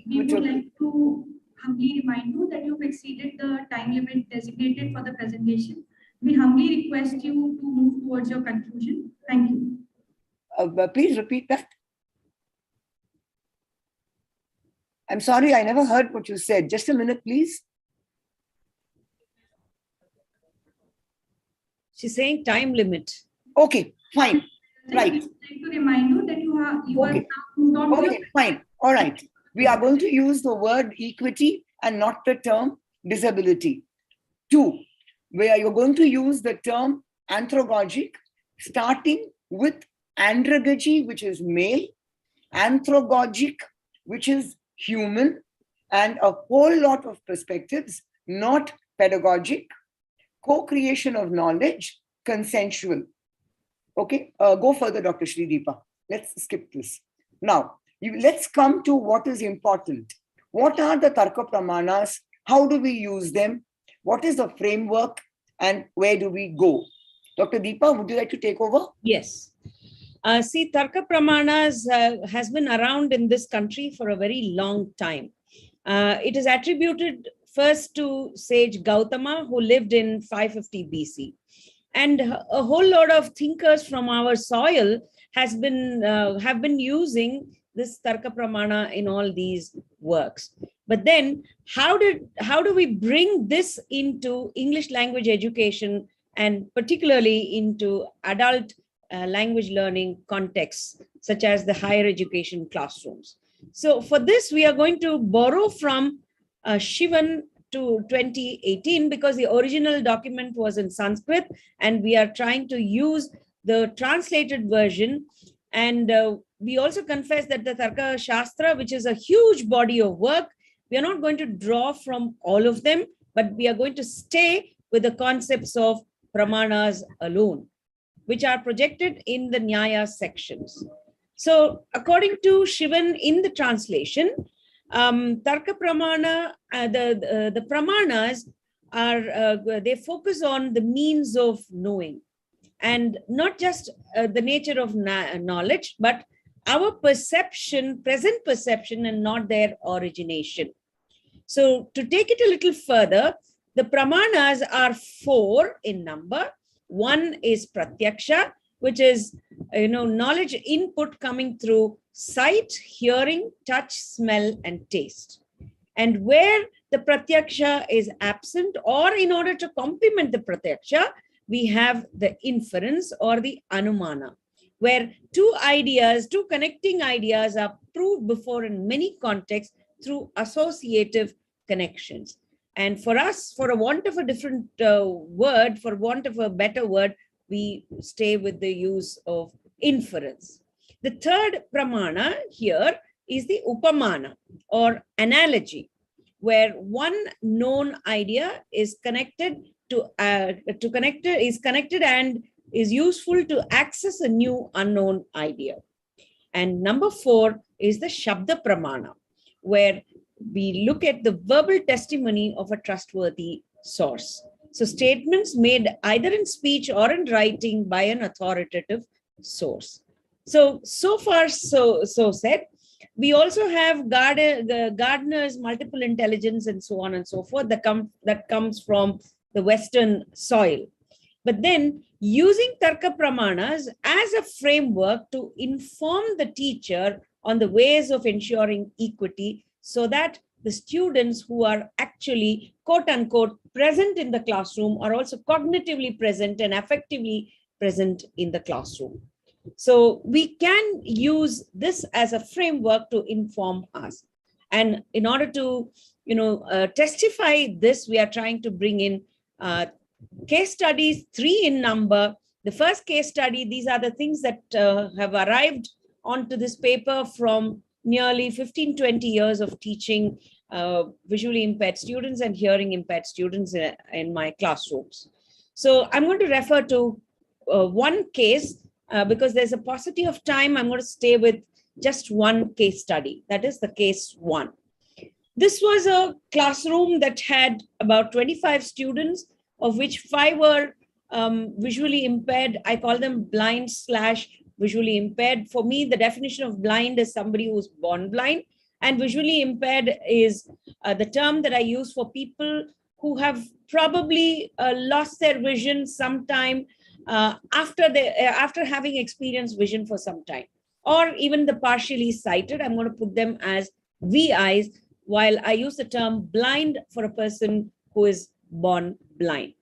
we would like to humbly remind you that you've exceeded the time limit designated for the presentation. We humbly request you to move towards your conclusion. Thank you. Please repeat that. I'm sorry, I never heard what you said. Just a minute, please. She's saying time limit. Okay, fine. Right. I would like to remind you that you are Okay. not Okay, fine. All right. We are going to use the word equity and not the term disability. 2, where you're going to use the term anthrogogic, starting with andragogy, which is male, anthrogogic, which is human, and a whole lot of perspectives, not pedagogic, co-creation of knowledge, consensual. Okay, go further, Dr. Shri Deepa. Let's skip this. Now, let's come to what is important. What are the Tarka Pramanas? How do we use them? What is the framework and where do we go? Dr. Deepa, would you like to take over? Yes. See, Tarka Pramanas has been around in this country for a very long time. It is attributed first to sage Gautama, who lived in 550 BC. And a whole lot of thinkers from our soil have been using this Tarka Pramana in all these works. But then how do we bring this into English language education and particularly into adult language learning contexts, such as the higher education classrooms? So for this, we are going to borrow from Shivan to 2018, because the original document was in Sanskrit and we are trying to use the translated version. And we also confess that the Tarka Shastra, which is a huge body of work, we are not going to draw from all of them, but we are going to stay with the concepts of Pramanas alone, which are projected in the Nyaya sections. So according to Shivan in the translation, Tarka Pramana, the Pramanas are, they focus on the means of knowing, and not just the nature of knowledge, but our perception, present perception, and not their origination. So to take it a little further, the Pramanas are 4 in number. 1 is Pratyaksha, which is, knowledge input coming through sight, hearing, touch, smell, and taste. And where the pratyaksha is absent, or in order to complement the pratyaksha, we have the inference or the anumana, where two connecting ideas are proved before in many contexts through associative connections. And for us, for a want of a different word, for want of a better word, we stay with the use of inference. The third pramana here is the upamana or analogy, where one known idea is connected and is useful to access a new unknown idea. And number 4 is the Shabda Pramana, where we look at the verbal testimony of a trustworthy source. So statements made either in speech or in writing by an authoritative source. So far, so said. We also have Gardner's multiple intelligence and so on and so forth that comes from the Western soil. But then using Tarka Pramanas as a framework to inform the teacher on the ways of ensuring equity, so that the students who are actually, quote unquote, present in the classroom are also cognitively present and affectively present in the classroom. So we can use this as a framework to inform us. And in order to, testify this, we are trying to bring in case studies, 3 in number. The first case study, these are the things that have arrived onto this paper from nearly 15-20 years of teaching visually impaired students and hearing impaired students in my classrooms. So I'm going to refer to one case because there's a paucity of time. I'm going to stay with just one case study. That is the case 1. This was a classroom that had about 25 students, of which 5 were visually impaired. I call them blind/visually impaired. For me, the definition of blind is somebody who's born blind, and visually impaired is the term that I use for people who have probably lost their vision sometime after having experienced vision for some time, or even the partially sighted. I'm going to put them as VIs, while I use the term blind for a person who is born blind.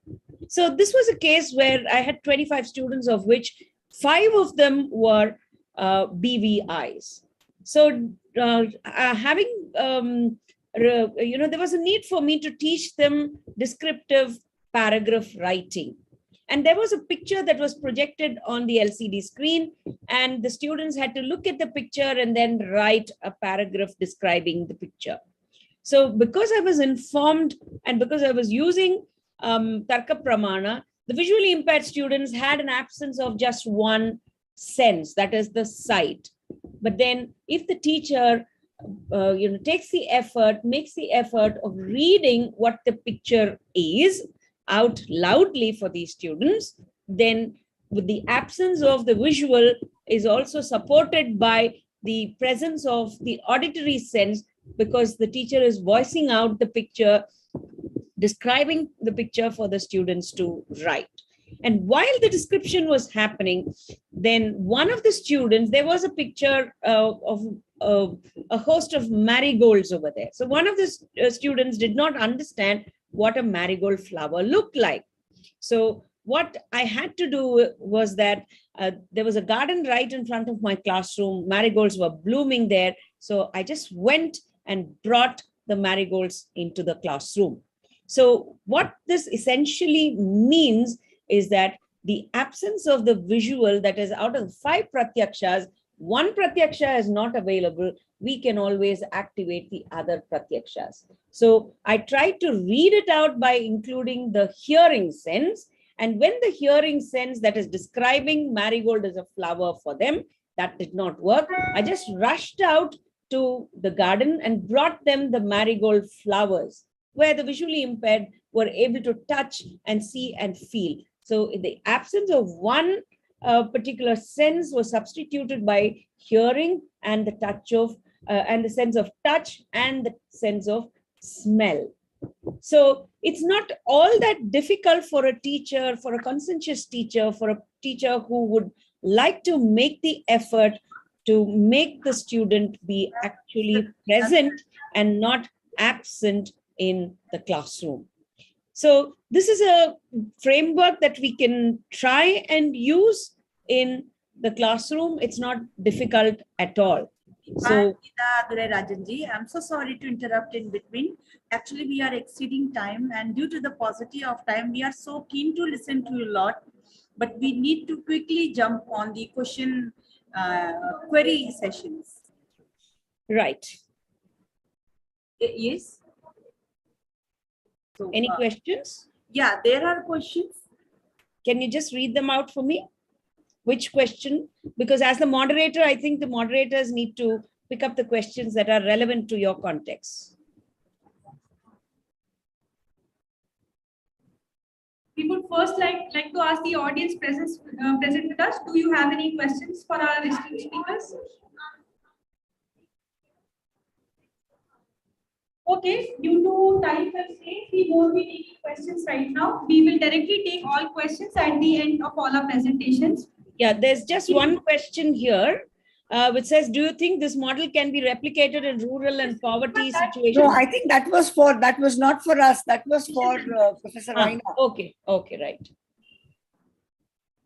So this was a case where I had 25 students, of which 5 of them were BVIs. So there was a need for me to teach them descriptive paragraph writing. And there was a picture that was projected on the LCD screen, and the students had to look at the picture and then write a paragraph describing the picture. So because I was informed and because I was using Tarka Pramana, the visually impaired students had an absence of just one sense, that is the sight. But then if the teacher makes the effort of reading what the picture is out loudly for these students, then with the absence of the visual is also supported by the presence of the auditory sense, because the teacher is voicing out the picture, describing the picture for the students to write. And while the description was happening, then one of the students, there was a picture of a host of marigolds over there. So one of the students did not understand what a marigold flower looked like. So what I had to do was that there was a garden right in front of my classroom. Marigolds were blooming there. So I just went and brought the marigolds into the classroom. So what this essentially means is that the absence of the visual, that is out of 5 pratyakshas, 1 pratyaksha is not available, we can always activate the other pratyakshas. So I tried to read it out by including the hearing sense. And when the hearing sense that is describing marigold as a flower for them, that did not work, I just rushed out to the garden and brought them the marigold flowers, where the visually impaired were able to touch and see and feel. So in the absence of one particular sense was substituted by hearing and the touch of, and the sense of touch and the sense of smell. So it's not all that difficult for a teacher, for a conscientious teacher, for a teacher who would like to make the effort to make the student be actually present and not absent in the classroom. So this is a framework that we can try and use in the classroom. It's not difficult at all. So, Rajanji, I'm so sorry to interrupt in between. Actually, we are exceeding time, and due to the paucity of time, we are so keen to listen to you a lot, but we need to quickly jump on the question query sessions. right. Yes. So, Any questions? Yeah, there are questions. Can you just read them out for me? Which question? Because as the moderator, I think the moderators need to pick up the questions that are relevant to your context. We would first like to ask the audience present with us. Do you have any questions for our esteemed speakers? Okay, due to time constraints, we won't be taking questions right now. We will directly take all questions at the end of all our presentations. Yeah, there's just one question here, which says, do you think this model can be replicated in rural and poverty situations? No, I think that was not for us. That was for Professor Raina. Okay, right.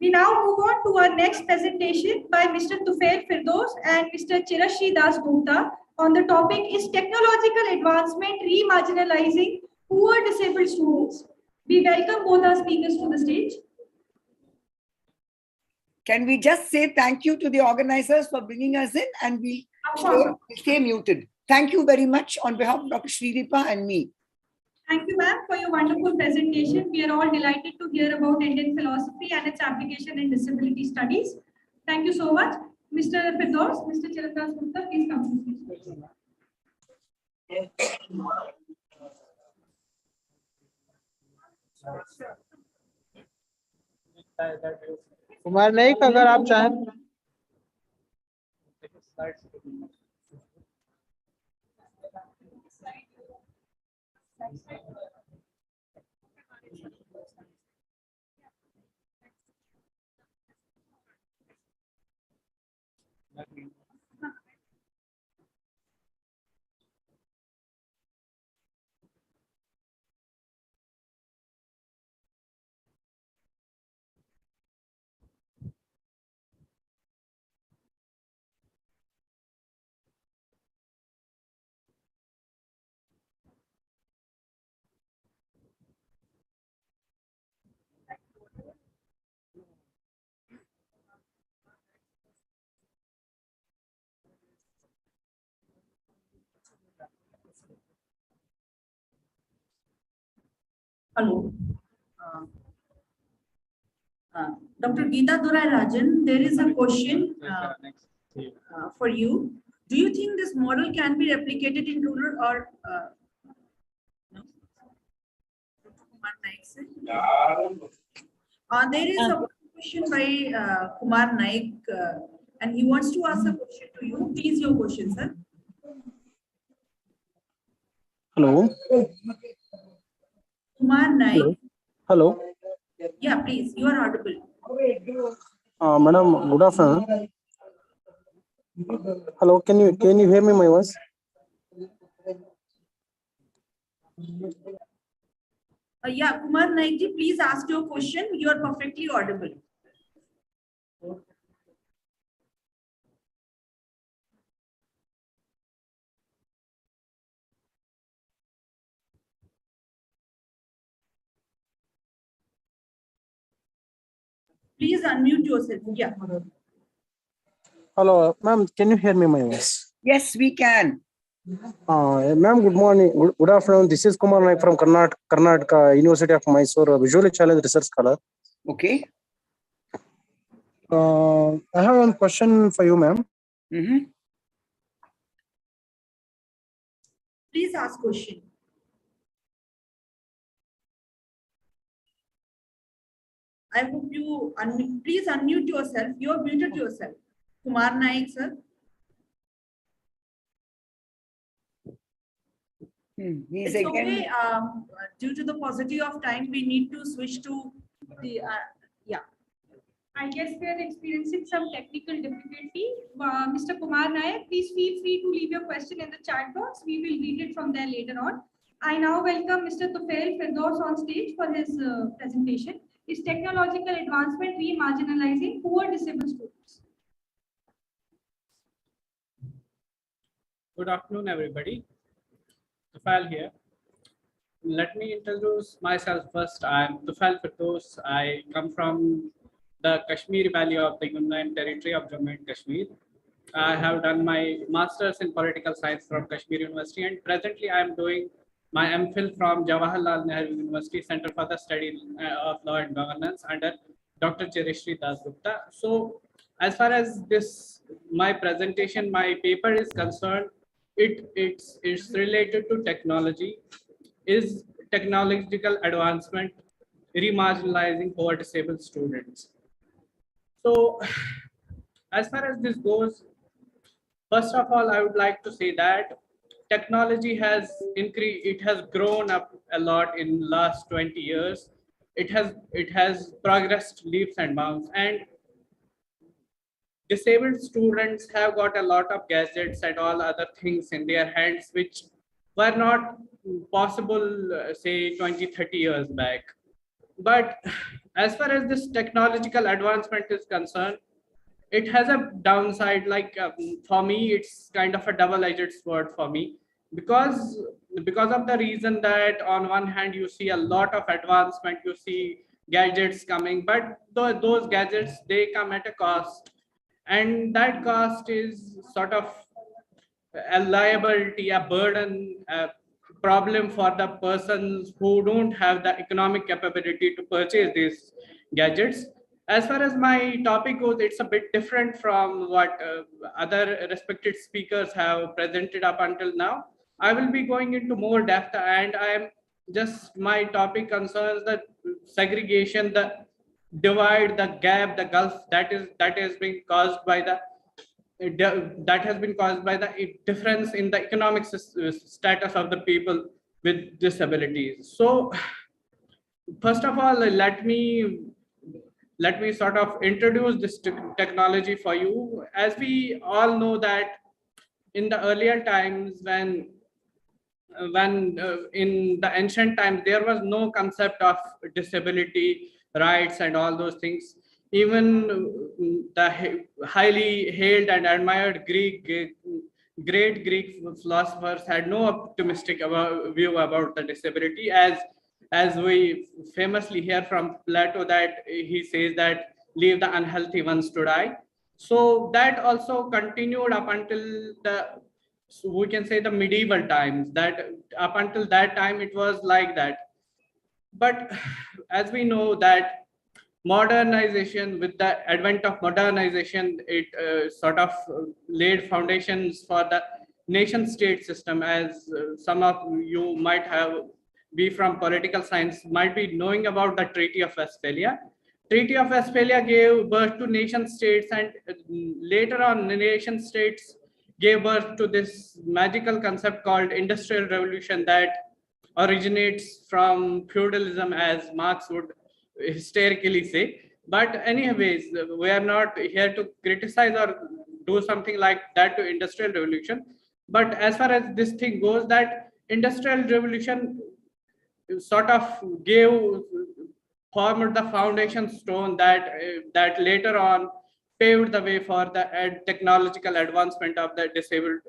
We now move on to our next presentation by Mr. Tufail Firdaus and Mr. Chirashi Das Gupta on the topic is technological advancement remarginalizing poor disabled students. We welcome both our speakers to the stage. Can we just say thank you to the organizers for bringing us in, and we'll stay muted. Thank you very much on behalf of Dr. Shriripa and me. Thank you, ma'am, for your wonderful presentation. We are all delighted to hear about Indian philosophy and its application in disability studies. Thank you so much. Mr. Firdaus, Mr. Chirashi Das Gupta, please come to the stage. Kumar Naik, अगर आप चाहें Hello. Dr. Geeta Durai Rajan, there is a question for you. Do you think this model can be replicated in rural or no? Dr. Kumar Naik, sir? There is a question by Kumar Naik, and he wants to ask a question to you. Please, your question, sir. Hello. Kumar Naik. Hello. Yeah, please. You are audible. Madam, good afternoon. Hello, can you hear me my voice? Yeah, Kumar Naik ji, please ask your question. You are perfectly audible. Please unmute yourself. Yeah. Hello, ma'am, can you hear me my voice? Yes, we can. Ma'am, good morning. Good afternoon. This is Kumar Naik from Karnataka University of Mysore, visually challenged research scholar. Okay. I have one question for you, ma'am. Please ask question. I hope you please unmute yourself. You are muted yourself. Kumar Naik, sir. He's It's again. okay. Due to the paucity of time, we need to switch to the yeah. I guess we are experiencing some technical difficulty. Mr. Kumar Nayak, please feel free to leave your question in the chat box. We will read it from there later on. I now welcome Mr. Tufail Firdaus on stage for his presentation. Is technological advancement re-marginalizing poor disabled students? Good afternoon, everybody. Tufail here. Let me introduce myself first. I am Tufail Firdaus. I come from the Kashmir Valley of the Union Territory of Jammu and Kashmir. I have done my master's in political science from Kashmir University, and presently I am doing my MPhil from Jawaharlal Nehru University Center for the Study of Law and Governance under Dr. Cherishri Das Gupta. So, as far as my presentation, my paper is concerned, it's related to technology. Is technological advancement re-marginalizing poor disabled students? So, as far as this goes, first of all, I would like to say that technology has increased. It has grown up a lot in last 20 years. It has progressed leaps and bounds, and disabled students have got a lot of gadgets and all other things in their hands, which were not possible, say 20, 30 years back. But as far as this technological advancement is concerned, it has a downside. Like for me, it's kind of a double-edged sword for me, because of the reason that on one hand you see a lot of advancement, you see gadgets coming, but those gadgets, they come at a cost, and that cost is sort of a liability, a burden, a problem for the persons who don't have the economic capability to purchase these gadgets. As far as my topic goes, it's a bit different from what other respected speakers have presented up until now. I will be going into more depth, and my topic concerns the segregation, the divide, the gap, the gulf that has been caused by the difference in the economic status of the people with disabilities. So, first of all, let me sort of introduce this technology for you. As we all know that in the earlier times, when in the ancient times, there was no concept of disability rights and all those things. Even the highly hailed and admired great Greek philosophers had no optimistic view about the disability, as we famously hear from Plato, that he says that leave the unhealthy ones to die. So that also continued up until we can say the medieval times, that up until that time it was like that. But as we know that modernization, with the advent of modernization, it sort of laid foundations for the nation state system, as some of you might have be from political science, might be knowing about the Treaty of Westphalia. Treaty of Westphalia gave birth to nation states, and later on nation states gave birth to this magical concept called Industrial Revolution, that originates from feudalism, as Marx would hysterically say. But anyways, we are not here to criticize or do something like that to Industrial Revolution. But as far as this thing goes, that Industrial Revolution sort of formed the foundation stone that later on paved the way for the technological advancement of the disabled.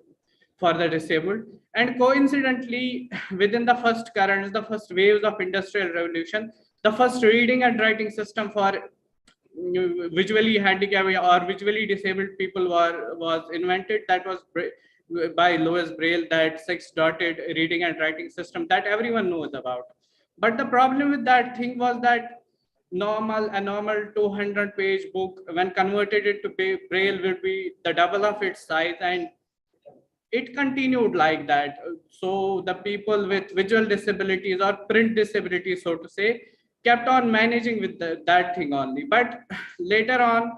And coincidentally, within the first currents, the first waves of Industrial Revolution, the first reading and writing system for visually handicapped or visually disabled people was invented. That was by Louis Braille, that 6-dotted reading and writing system that everyone knows about. But the problem with that thing was that a normal 200-page book, when converted into Braille, would be the double of its size, and it continued like that. So the people with visual disabilities or print disabilities, so to say, kept on managing with that thing only. But later on,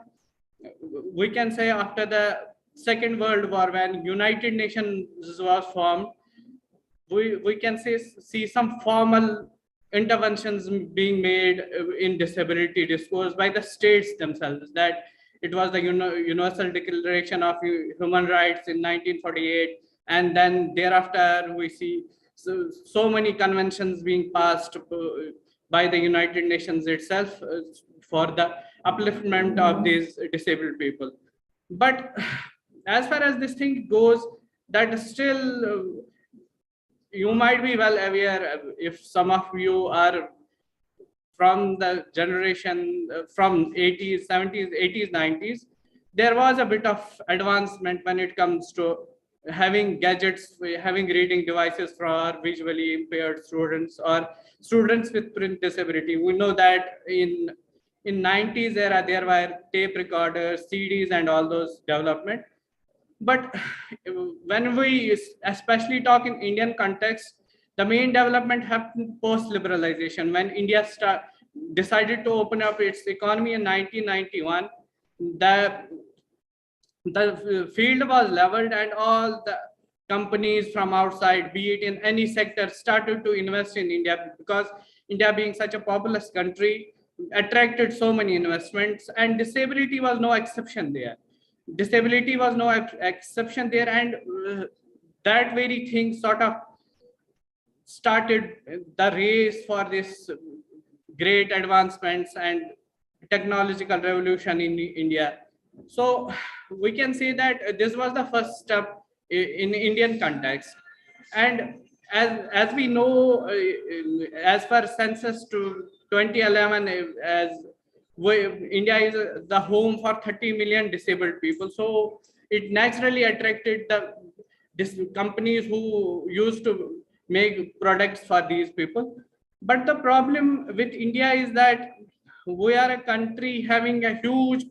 we can say after the Second World War, when United Nations was formed, we can see some formal interventions being made in disability discourse by the states themselves, that it was the Universal Declaration of Human Rights in 1948, and then thereafter we see so many conventions being passed by the United Nations itself for the upliftment of these disabled people. But as far as this thing goes, that still you might be well aware, if some of you are from the generation from 80s, 70s, 80s, 90s, there was a bit of advancement when it comes to having gadgets, having reading devices for our visually impaired students or students with print disability. We know that in 90s era, there were tape recorders, CDs, and all those development. But when we especially talk in Indian context, the main development happened post-liberalization, when India decided to open up its economy in 1991. The field was leveled, and all the companies from outside, be it in any sector, started to invest in India, because India, being such a populous country, attracted so many investments, and disability was no exception there. Disability was no exception there, and that very thing sort of started the race for this great advancements and technological revolution in India. So we can say that this was the first step in Indian context. And as we know, as per census to 2011, India is the home for 30 million disabled people. So it naturally attracted the companies who used to make products for these people. But the problem with India is that we are a country having a huge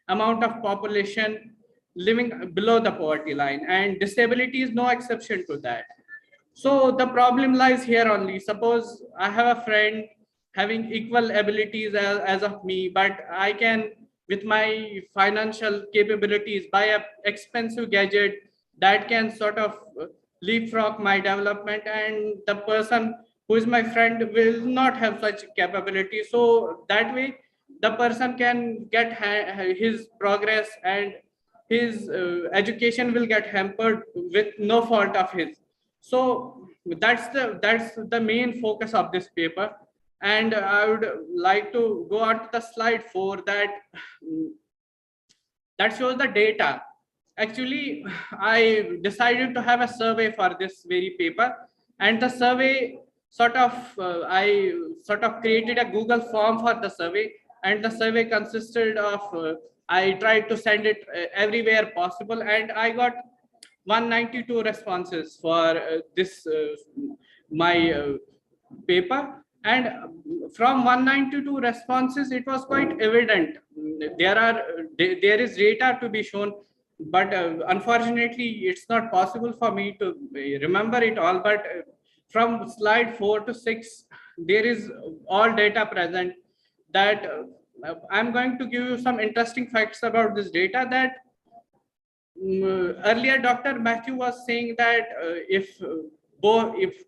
amount of population living below the poverty line, and disability is no exception to that. So the problem lies here only. Suppose I have a friend having equal abilities as of me, but I can, with my financial capabilities, buy an expensive gadget that can sort of leapfrog my development, and the person who is my friend will not have such capability. So that way, the person can get his progress, and his education will get hampered with no fault of his. So that's the main focus of this paper. And I would like to go on to the slide 4 that shows the data. Actually, I decided to have a survey for this very paper, and the survey I created a Google form for the survey, and the survey consisted of I tried to send it everywhere possible, and I got 192 responses for this my paper. And from 192 responses, it was quite evident there is data to be shown, but unfortunately it's not possible for me to remember it all. But from slide 4 to 6, there is all data present. That I'm going to give you some interesting facts about this data. That earlier Dr. Matthew was saying that if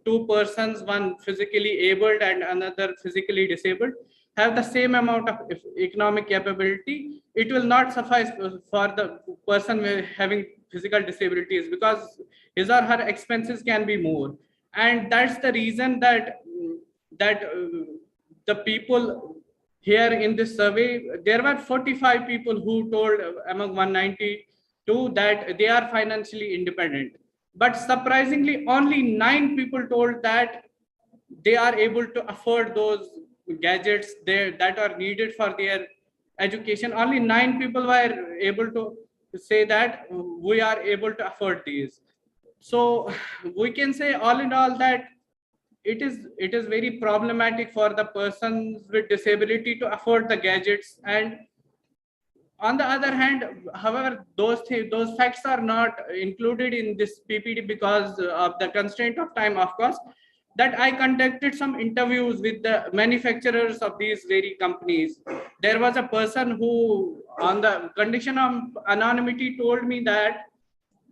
two persons, one physically abled and another physically disabled, have the same amount of economic capability, it will not suffice for the person having physical disabilities, because his or her expenses can be more. And that's the reason that the people here in this survey, there were 45 people who told among 192 that they are financially independent. But surprisingly, only 9 people told that they are able to afford those gadgets that are needed for their education. Only 9 people were able to say that we are able to afford these. So we can say all in all that it is very problematic for the persons with disability to afford the gadgets. And on the other hand, however, those facts are not included in this PPT because of the constraint of time, of course. That I conducted some interviews with the manufacturers of these very companies. There was a person who, on the condition of anonymity, told me that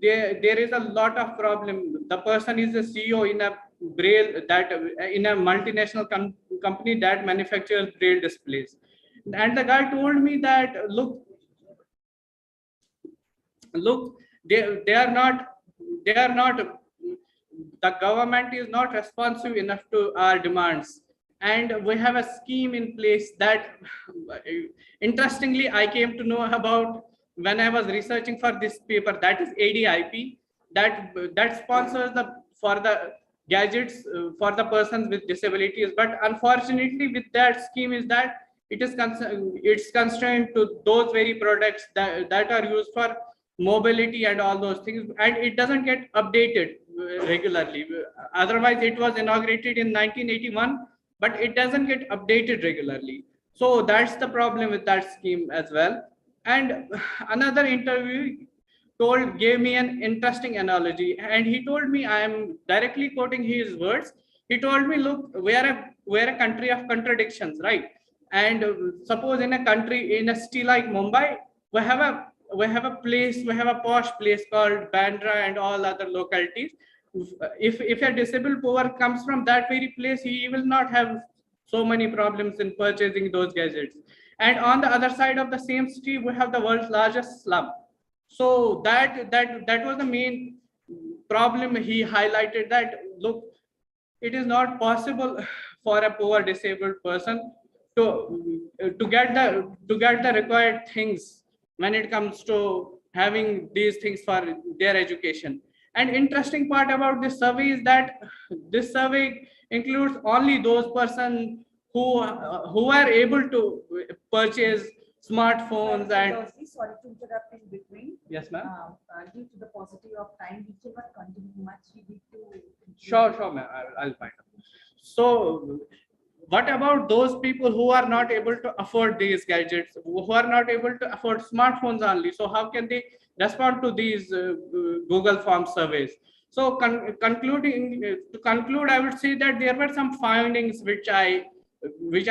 there is a lot of problem. The person is a CEO in a braille, that in a multinational company that manufactures braille displays. And the guy told me that, look, they are not, the government is not responsive enough to our demands. And we have a scheme in place that, interestingly, I came to know about when I was researching for this paper, that is ADIP, that sponsors for the gadgets for the persons with disabilities. But unfortunately, with that scheme is that it's constrained to those very products that are used for mobility and all those things, and it doesn't get updated regularly. Otherwise, it was inaugurated in 1981, but it doesn't get updated regularly. So that's the problem with that scheme as well. And another interview gave me an interesting analogy, and he told me, I am directly quoting his words. He told me, look, we're a country of contradictions, right? And suppose in a country, in a city like Mumbai, we have a posh place called Bandra and all other localities. If a disabled poor comes from that very place, he will not have so many problems in purchasing those gadgets. And on the other side of the same city, we have the world's largest slum. So that was the main problem. He highlighted that, look, it is not possible for a poor disabled person to get the required things when it comes to having these things for their education. And interesting part about this survey is that this survey includes only those persons who are able to purchase smartphones. And Sorry to interrupt in between. yes, ma'am. Due to the paucity of time, we cannot continue much. We need to. Sure, ma'am. I'll find out. So, what about those people who are not able to afford these gadgets, who are not able to afford smartphones only? So, how can they respond to these Google Form surveys? So, to conclude, I would say that there were some findings which I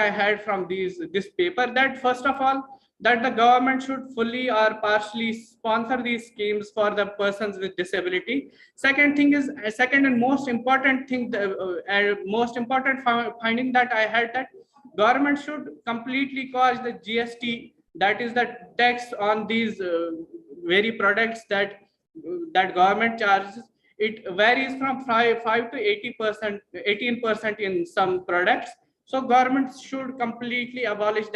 had from this paper. That first of all, that the government should fully or partially sponsor these schemes for the persons with disability. Second and most important thing, most important finding that I had, that government should completely cause the GST, that is the tax on these very products that government charges. It varies from 5 to 80%, 18% in some products. So government should completely abolish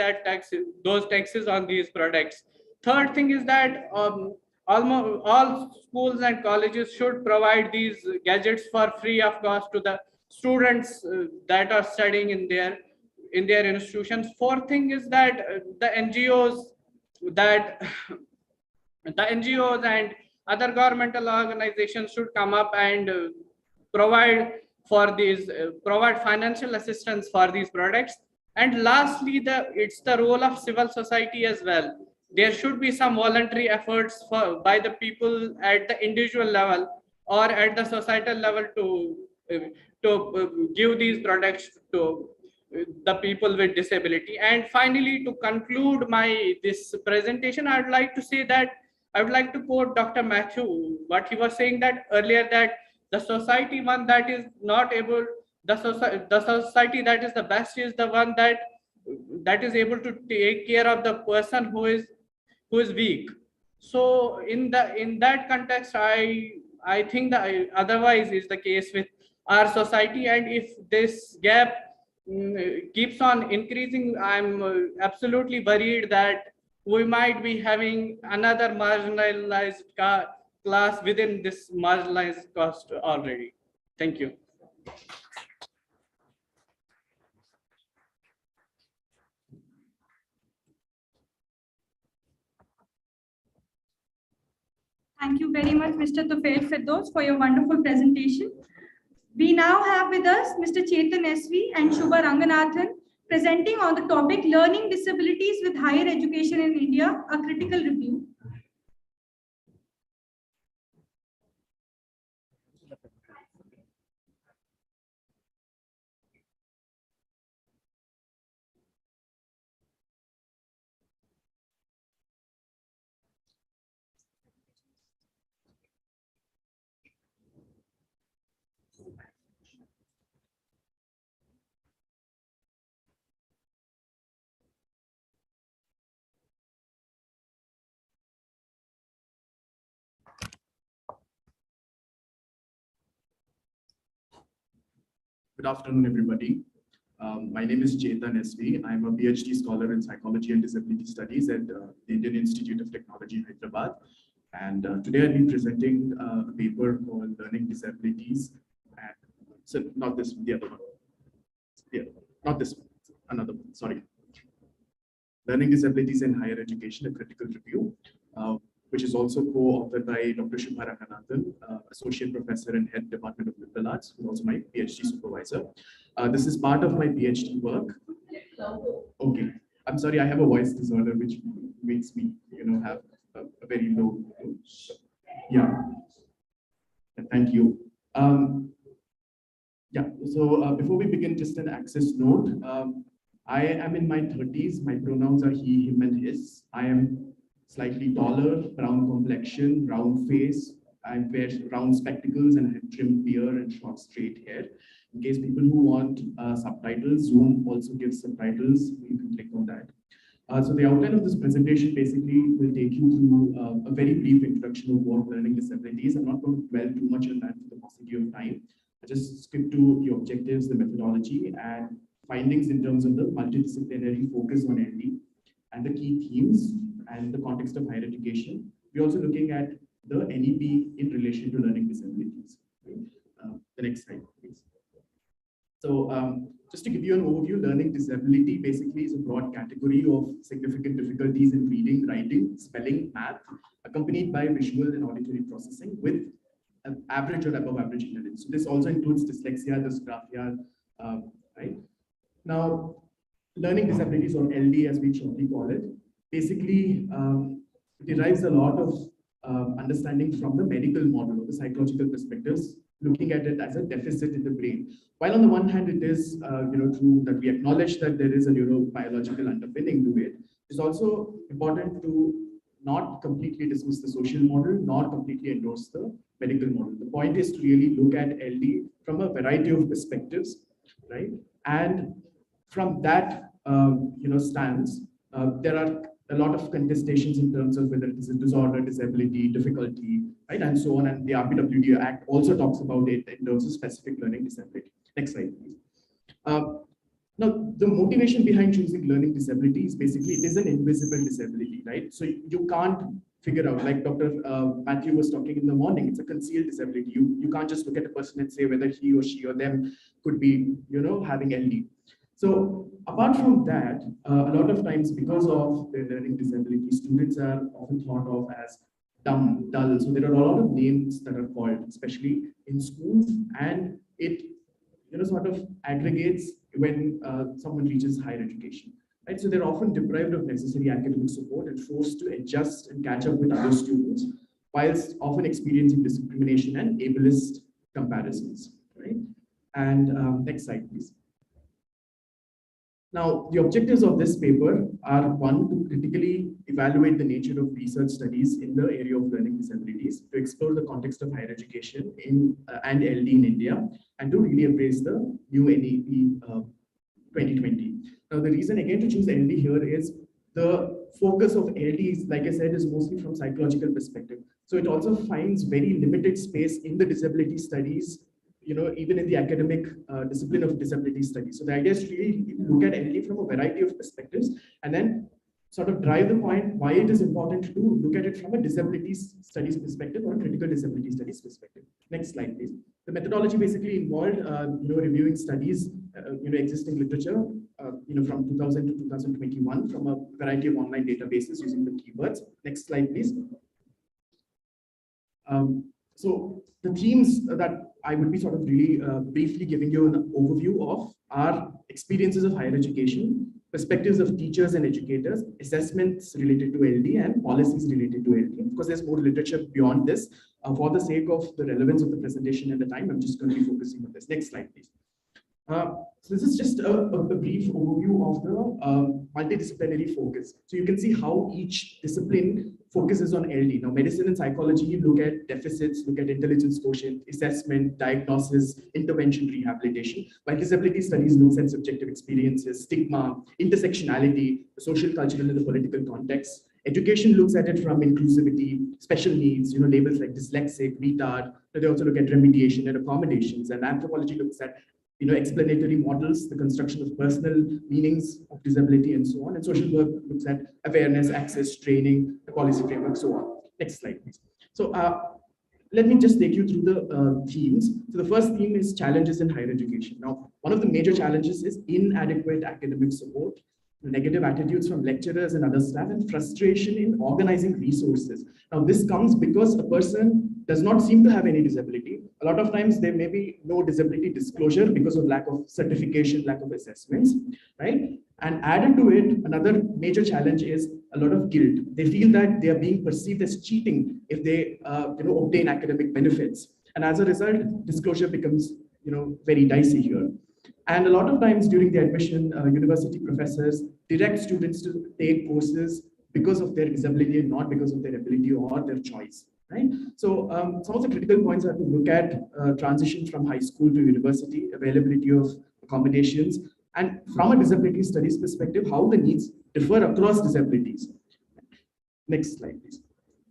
those taxes on these products. Third thing is that almost all schools and colleges should provide these gadgets for free of cost to the students that are studying in their institutions. Fourth thing is that the NGOs and other governmental organizations should come up and provide financial assistance for these products. And lastly, it's the role of civil society as well. There should be some voluntary efforts by the people at the individual level or at the societal level to give these products to the people with disability. And finally, to conclude this presentation, I would like to say that I would like to quote Dr. Matthew, what he was saying that earlier, that the society one that is not able, the society that is the best is the one that is able to take care of the person who is weak. So in that context, I think that otherwise is the case with our society. And if this gap keeps on increasing, I'm absolutely worried that we might be having another marginalized class within this marginalized cost already. Thank you. Thank you very much, Mr. Tufail Firdaus, for your wonderful presentation. We now have with us Mr. Chetan SV and Shubha Ranganathan presenting on the topic Learning Disabilities with Higher Education in India, a Critical Review. Good afternoon, everybody. My name is Chetan SV. I'm a PhD scholar in Psychology and Disability Studies at the Indian Institute of Technology, Hyderabad. And today I'll be presenting a paper called Learning Disabilities. And so not this one, the other one. Yeah, not this one, another one, sorry. Learning Disabilities in Higher Education, a Critical Review, which is also co-authored by Dr. Shubha Ranganathan, Associate Professor and Head Department of Liberal Arts, who's also my PhD supervisor. This is part of my PhD work. Okay, I'm sorry, I have a voice disorder, which makes me, have a very low. Yeah, thank you. Yeah, so before we begin, just an access note. I am in my 30s. My pronouns are he, him, and his. I am slightly taller, brown complexion, round face. I wear round spectacles and have trimmed beard and short straight hair. In case people who want subtitles, Zoom also gives subtitles. You can click on that. So the outline of this presentation basically will take you through a very brief introduction of what learning disability is. I'm not going to dwell too much on that for the paucity of time. I just skip to the objectives, the methodology, and findings in terms of the multidisciplinary focus on LD and the key themes and the context of higher education. We're also looking at the NEP in relation to learning disabilities. The next slide, please. So just to give you an overview, learning disability basically is a broad category of significant difficulties in reading, writing, spelling, math, accompanied by visual and auditory processing with an average or above average intelligence. So this also includes dyslexia, dysgraphia, right? Now, learning disabilities, or LD as we shortly call it, basically derives a lot of understanding from the medical model or the psychological perspectives, looking at it as a deficit in the brain. While on the one hand, it is true that we acknowledge that there is a neurobiological underpinning to it. It's also important to not completely dismiss the social model, nor completely endorse the medical model. The point is to really look at LD from a variety of perspectives, right? And from that stance, there are a lot of contestations in terms of whether it is a disorder, disability, difficulty, right, and so on. And the RPWD Act also talks about it in terms of specific learning disability. Next slide, please. Now, the motivation behind choosing learning disability is basically it is an invisible disability, right? So you can't figure out, like Dr. Matthew was talking in the morning, it's a concealed disability. You can't just look at a person and say whether he or she or them could be, having LD. So apart from that, a lot of times because of their learning disability, students are often thought of as dumb, dull. So there are a lot of names that are called, especially in schools, and it sort of aggregates when someone reaches higher education. Right? So they're often deprived of necessary academic support and forced to adjust and catch up with other students, whilst often experiencing discrimination and ableist comparisons. Right? And next slide, please. Now, the objectives of this paper are, one, to critically evaluate the nature of research studies in the area of learning disabilities, to explore the context of higher education and LD in India, and to really embrace the new NEP 2020. Now, the reason again to choose LD here is the focus of LD is, like I said, is mostly from psychological perspective. So it also finds very limited space in the disability studies, even in the academic discipline of disability studies. So the idea is to really look at LD from a variety of perspectives and then sort of drive the point why it is important to look at it from a disability studies perspective or a critical disability studies perspective. Next slide, please. The methodology basically involved, reviewing studies, existing literature, from 2000 to 2021 from a variety of online databases using the keywords. Next slide, please. So the themes that I would be sort of really briefly giving you an overview of are experiences of higher education, perspectives of teachers and educators, assessments related to LD, and policies related to LD. Of course, there's more literature beyond this. For the sake of the relevance of the presentation and the time, I'm just going to be focusing on this. Next slide, please. So this is just a brief overview of the multidisciplinary focus. So you can see how each discipline focuses on LD. Now, medicine and psychology look at deficits, look at intelligence quotient, assessment, diagnosis, intervention, rehabilitation, while disability studies looks at subjective experiences, stigma, intersectionality, the social, cultural, and the political context. Education looks at it from inclusivity, special needs, labels like dyslexic, retard. They also look at remediation and accommodations, and anthropology looks at explanatory models, the construction of personal meanings of disability, and so on. And social work looks at awareness, access, training, the policy framework, so on. Next slide, please. So let me just take you through the themes. So the first theme is challenges in higher education. Now, one of the major challenges is inadequate academic support, negative attitudes from lecturers and other staff, and frustration in organizing resources. Now, this comes because a person does not seem to have any disability. A lot of times there may be no disability disclosure because of lack of certification, lack of assessments, right? And added to it, another major challenge is a lot of guilt. They feel that they are being perceived as cheating if they obtain academic benefits. And as a result, disclosure becomes very dicey here. And a lot of times during the admission, university professors direct students to take courses because of their disability and not because of their ability or their choice. Right? So some of the critical points are to look at transition from high school to university, availability of accommodations, and from a disability studies perspective, how the needs differ across disabilities. Next slide, please.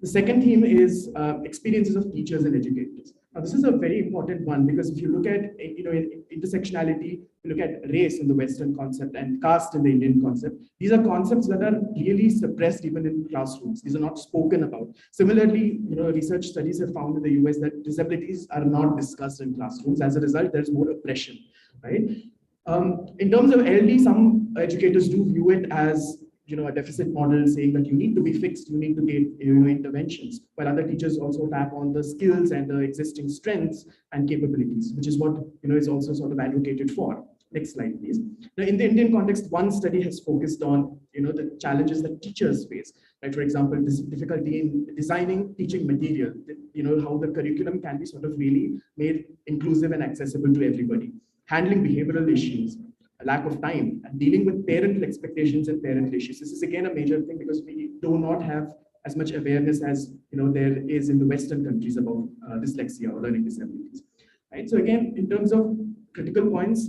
The second theme is experiences of teachers and educators. Now, this is a very important one because if you look at in intersectionality, you look at race in the Western concept and caste in the Indian concept. These are concepts that are really suppressed even in classrooms. These are not spoken about. Similarly, research studies have found in the US that disabilities are not discussed in classrooms. As a result, there's more oppression, right? In terms of LD, some educators do view it as a deficit model, saying that you need to be fixed, you need to get interventions, while other teachers also tap on the skills and the existing strengths and capabilities, which is what is also sort of advocated for. Next slide, please. Now, in the Indian context, one study has focused on the challenges that teachers face. Like, for example, this difficulty in designing teaching material. How the curriculum can be sort of really made inclusive and accessible to everybody. Handling behavioral issues, a lack of time, and dealing with parental expectations and parental issues. This is again a major thing because we do not have as much awareness as there is in the Western countries about dyslexia or learning disabilities. Right. So again, in terms of critical points,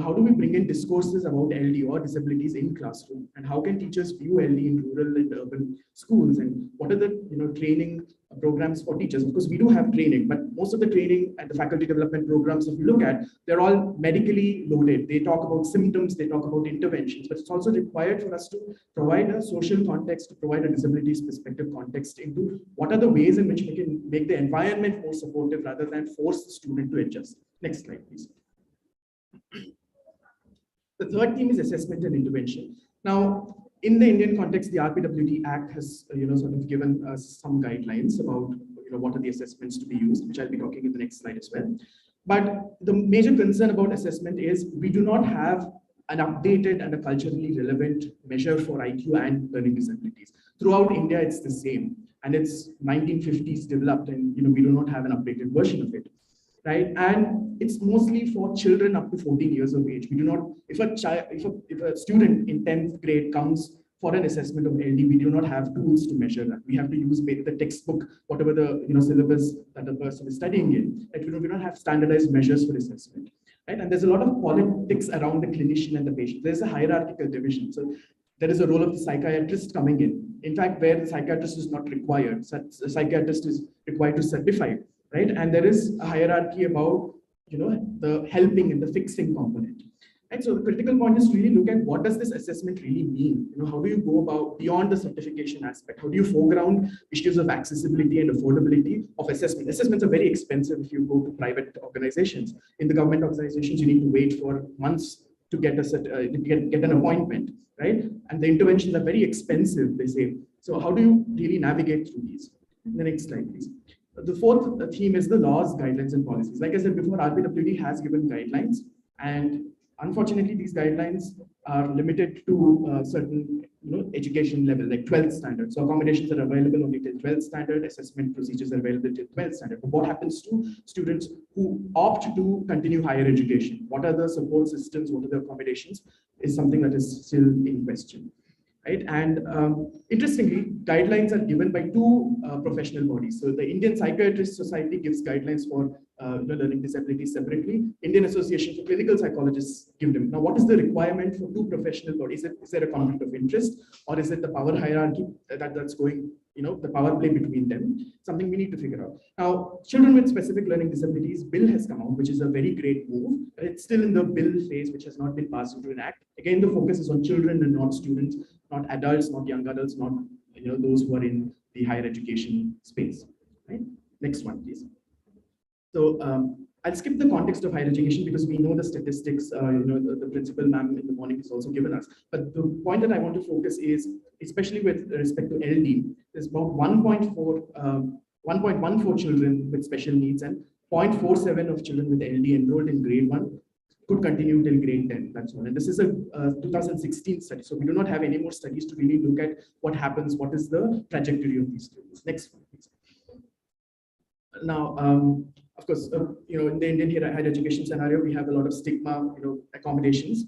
how do we bring in discourses about LD or disabilities in classroom, and how can teachers view LD in rural and urban schools, and what are the training programs for teachers? Because we do have training, but most of the training and the faculty development programs, if you look at, they're all medically loaded. They talk about symptoms, they talk about interventions, but it's also required for us to provide a social context, to provide a disabilities perspective context into what are the ways in which we can make the environment more supportive rather than force the student to adjust. Next slide, please. The third theme is assessment and intervention. Now, in the Indian context, the RPWD Act has sort of given us some guidelines about what are the assessments to be used, which I'll be talking in the next slide as well. But the major concern about assessment is we do not have an updated and a culturally relevant measure for IQ and learning disabilities. Throughout India, it's the same, and it's 1950s developed, and we do not have an updated version of it. Right, and it's mostly for children up to 14 years of age. We do not, if a student in 10th grade comes for an assessment of LD, we do not have tools to measure that. We have to use the textbook, whatever the syllabus that the person is studying in. Right? We don't have standardized measures for assessment. Right, and there's a lot of politics around the clinician and the patient. There's a hierarchical division. So there is a role of the psychiatrist coming in. In fact, where the psychiatrist is not required, the psychiatrist is required to certify. Right, and there is a hierarchy about the helping and the fixing component. And so the critical point is to really look at what does this assessment really mean? How do you go about beyond the certification aspect? How do you foreground issues of accessibility and affordability of assessment? Assessments are very expensive if you go to private organizations. In the government organizations, you need to wait for months to get get an appointment, right? And the interventions are very expensive, they say. So how do you really navigate through these? The next slide, please. The fourth theme is the laws, guidelines, and policies. Like I said before, RPWD has given guidelines, and unfortunately, these guidelines are limited to certain education level, like 12th standard. So accommodations are available only till 12th standard, assessment procedures are available till 12th standard. But what happens to students who opt to continue higher education? What are the support systems? What are the accommodations? Is something that is still in question. Right? And interestingly, guidelines are given by two professional bodies. So the Indian Psychiatrist Society gives guidelines for learning disabilities separately. Indian Association for Clinical Psychologists give them. Now, what is the requirement for two professional bodies? Is there a conflict of interest, or is it the power hierarchy that's going the power play between them, something we need to figure out. Now, children with specific learning disabilities bill has come out, which is a very great move. It's still in the bill phase, which has not been passed into an act. Again, the focus is on children and not students, not adults, not young adults, not those who are in the higher education space. Right? Next one, please. So I'll skip the context of higher education because we know the statistics, the principal ma'am in the morning has also given us. But the point that I want to focus is, especially with respect to LD, there's about 1.14 children with special needs and 0.47 of children with LD enrolled in grade 1 could continue till grade 10. That's one. And this is a 2016 study. So we do not have any more studies to really look at what happens, what is the trajectory of these students. Next one, please. Now, of course, in the Indian higher education scenario, we have a lot of stigma, accommodations,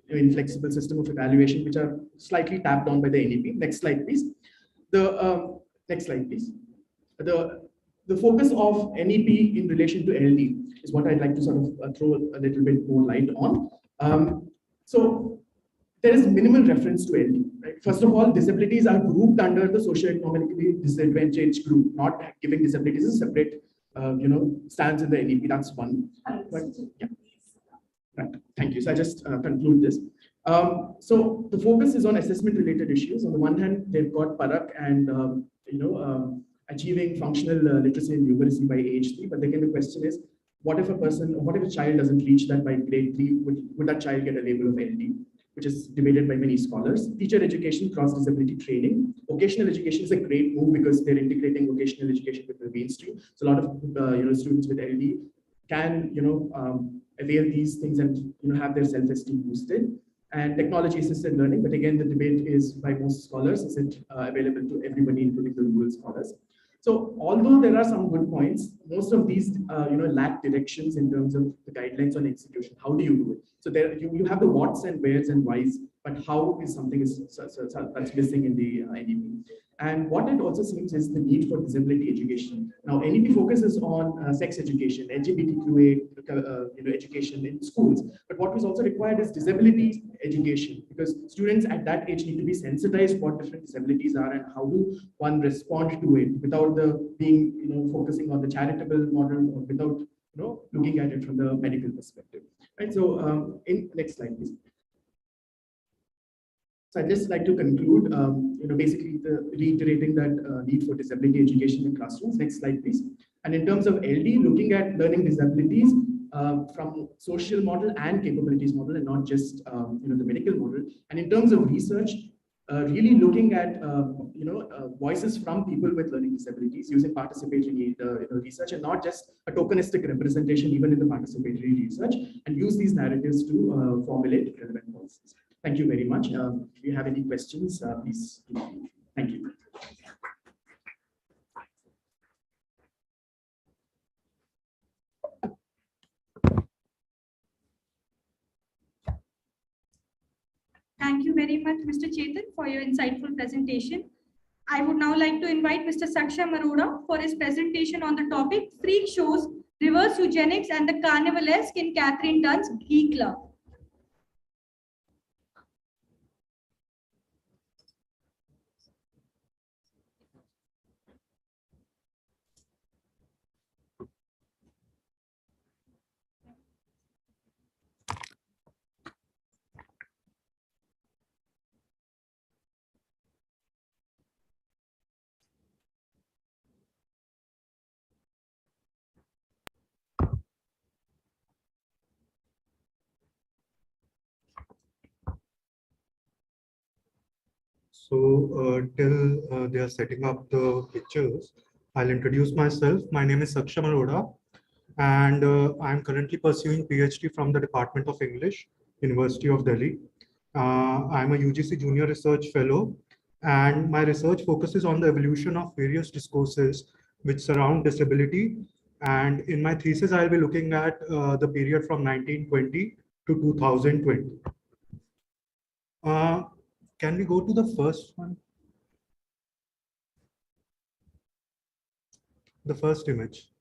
inflexible system of evaluation, which are slightly tapped on by the NEP. Next slide, please. Next slide, please. The focus of NEP in relation to LD is what I'd like to sort of throw a little bit more light on. So there is minimal reference to LD. Right? First of all, disabilities are grouped under the socioeconomically disadvantaged group, not giving disabilities a separate stands in the NEP. That's one. But, yeah. Right. Thank you. So I just conclude this. So the focus is on assessment-related issues. On the one hand, they've got Parak and achieving functional literacy and numeracy by age 3. But again, the question is, what if a child doesn't reach that by grade 3? Would that child get a label of LD? Which is debated by many scholars. Teacher education, cross-disability training. Vocational education is a great move because they're integrating vocational education with the mainstream. So a lot of students with LD can avail these things and have their self-esteem boosted. And technology-assisted learning, but again, the debate is by most scholars, is it available to everybody, including the rural scholars? So although there are some good points, most of these lack directions in terms of the guidelines on execution. How do you do it? So there you have the whats and wheres and whys, but how is something that's missing in the NEP? And what it also seems is the need for disability education. Now, NEP focuses on sex education, LGBTQA education in schools. But what was also required is disability education, because students at that age need to be sensitized what different disabilities are and how do one respond to it without focusing on the charitable model or without looking at it from the medical perspective. Right. So, next slide, please. So I'd just like to conclude, basically reiterating that need for disability education in classrooms. Next slide, please. And in terms of LD, looking at learning disabilities from social model and capabilities model, and not just the medical model. And in terms of research, really looking at voices from people with learning disabilities using participatory research, and not just a tokenistic representation even in the participatory research, and use these narratives to formulate relevant policies. Thank you very much. If you have any questions, please. Thank you. Thank you very much, Mr. Chetan, for your insightful presentation. I would now like to invite Mr. Saksham Arora for his presentation on the topic Freak Shows, Reverse Eugenics and the Carnivalesque in Catherine Dunn's Glee Club. So till they are setting up the pictures, I'll introduce myself. My name is Saksham Arora, and I'm currently pursuing PhD from the Department of English, University of Delhi. I'm a UGC Junior Research Fellow, and my research focuses on the evolution of various discourses which surround disability. And in my thesis, I'll be looking at the period from 1920 to 2020. Can we go to the first one? The first image.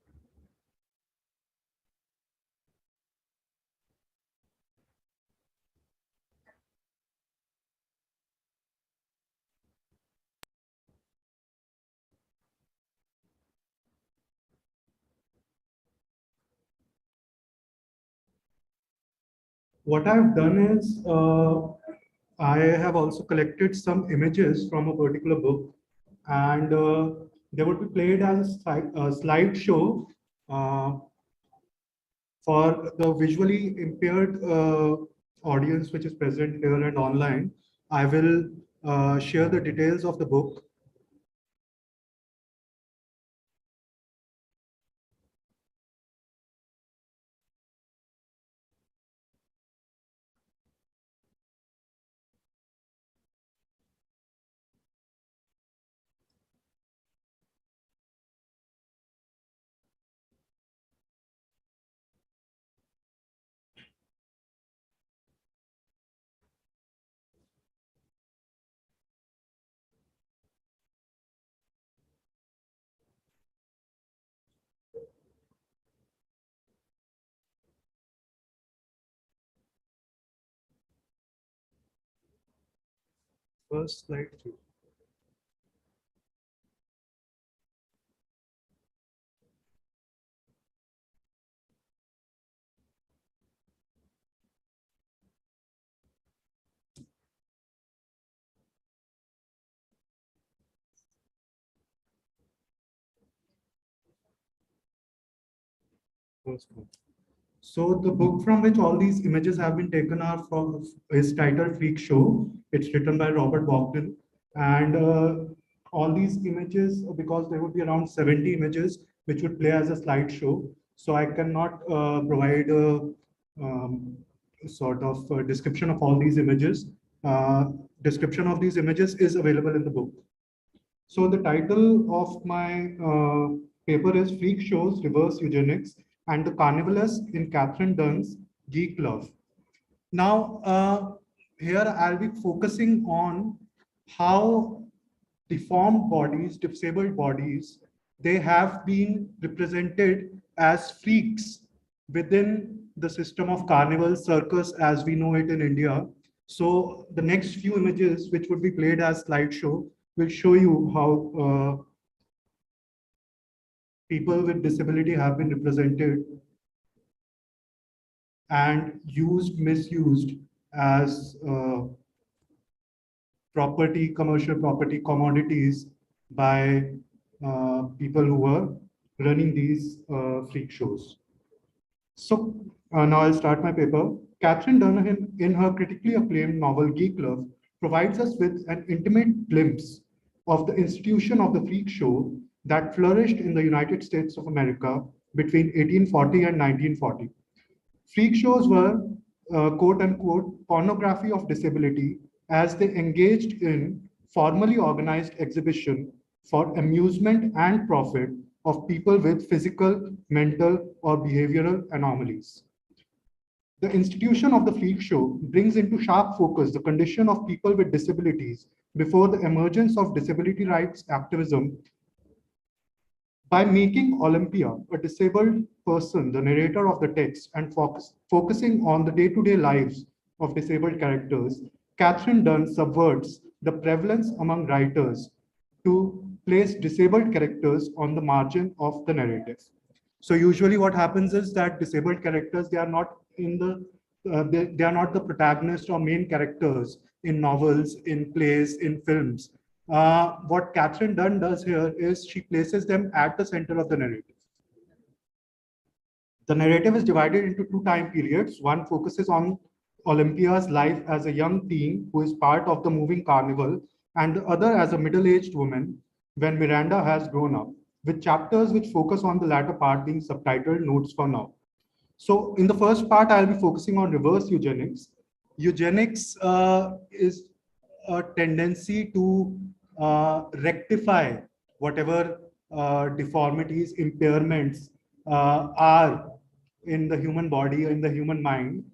what I've done is I have also collected some images from a particular book, and they would be played as a slideshow for the visually impaired audience which is present here and online. I will share the details of the book. First slide through. First one. So the book from which all these images have been taken are from is titled Freak Show. It's written by Robert Bogdan, and all these images, because there would be around 70 images which would play as a slideshow. So I cannot provide a sort of description of all these images. Description of these images is available in the book. So the title of my paper is Freak Shows, Reverse Eugenics, and the Carnivalist in Catherine Dunn's Geek Love. Now, here I'll be focusing on how deformed bodies, disabled bodies, they have been represented as freaks within the system of carnival circus as we know it in India. So the next few images, which would be played as slideshow, will show you how people with disability have been represented and used, misused as property, commercial property, commodities by people who were running these freak shows. So now I'll start my paper. Catherine Dunn, in her critically acclaimed novel Geek Love, provides us with an intimate glimpse of the institution of the freak show that flourished in the United States of America between 1840 and 1940. Freak shows were, quote unquote, pornography of disability as they engaged in formally organized exhibition for amusement and profit of people with physical, mental, or behavioral anomalies. The institution of the freak show brings into sharp focus the condition of people with disabilities before the emergence of disability rights activism. By making Olympia a disabled person the narrator of the text and focusing on the day-to-day lives of disabled characters, Catherine Dunn subverts the prevalence among writers to place disabled characters on the margin of the narrative. So usually what happens is that disabled characters, they are not in the they are not the protagonists or main characters in novels, in plays, in films. What Catherine Dunn does here is she places them at the center of the narrative. The narrative is divided into two time periods. One focuses on Olympia's life as a young teen who is part of the moving carnival, and the other as a middle-aged woman when Miranda has grown up, with chapters which focus on the latter part being subtitled Notes for Now. So in the first part, I'll be focusing on reverse eugenics. Eugenics is a tendency to rectify whatever deformities, impairments are in the human body, in the human mind.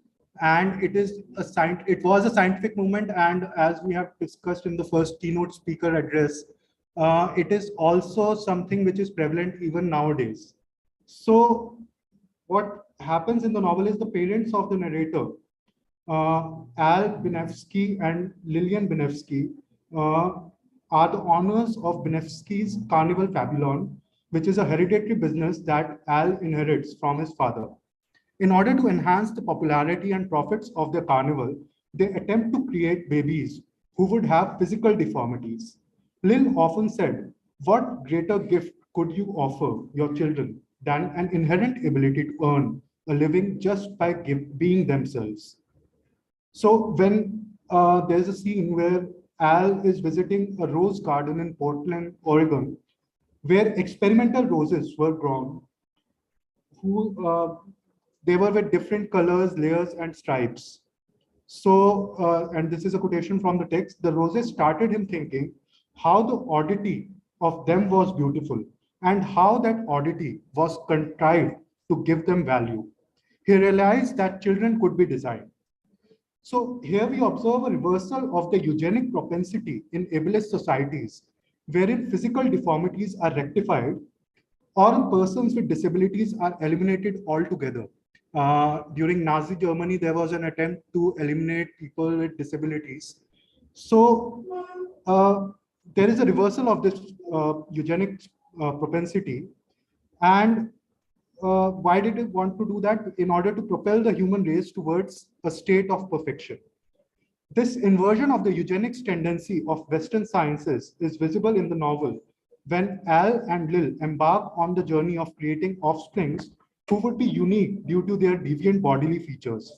And it was a scientific movement. And as we have discussed in the first keynote speaker address, it is also something which is prevalent even nowadays. So what happens in the novel is the parents of the narrator, Al Binevsky and Lillian Binevsky, are the owners of Binevsky's Carnival Babylon, which is a hereditary business that Al inherits from his father. In order to enhance the popularity and profits of their carnival, they attempt to create babies who would have physical deformities. Lil often said, "What greater gift could you offer your children than an inherent ability to earn a living just by being themselves?" So when there's a scene where Al is visiting a rose garden in Portland, Oregon, where experimental roses were grown, they were with different colors, layers, and stripes. So, and this is a quotation from the text, the roses started him thinking how the oddity of them was beautiful and how that oddity was contrived to give them value. He realized that children could be designed. So here we observe a reversal of the eugenic propensity in ableist societies, wherein physical deformities are rectified or persons with disabilities are eliminated altogether. During Nazi Germany, there was an attempt to eliminate people with disabilities. So there is a reversal of this eugenic propensity. And why did it want to do that? In order to propel the human race towards a state of perfection. This inversion of the eugenics tendency of Western sciences is visible in the novel when Al and Lil embark on the journey of creating offsprings who would be unique due to their deviant bodily features.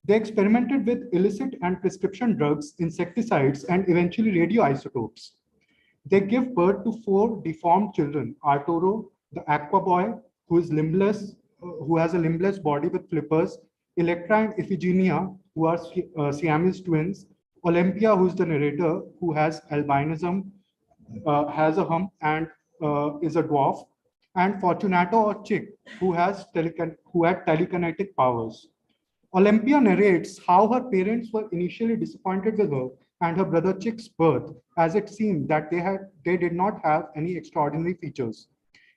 They experimented with illicit and prescription drugs, insecticides, and eventually radioisotopes. They give birth to 4 deformed children: Arturo, the aqua boy, who is limbless, who has a limbless body with flippers; Electra and Iphigenia, who are Siamese twins; Olympia, who is the narrator, who has albinism, has a hump, and is a dwarf; and Fortunato or Chick, who had telekinetic powers. Olympia narrates how her parents were initially disappointed with her and her brother Chick's birth, as it seemed that they did not have any extraordinary features.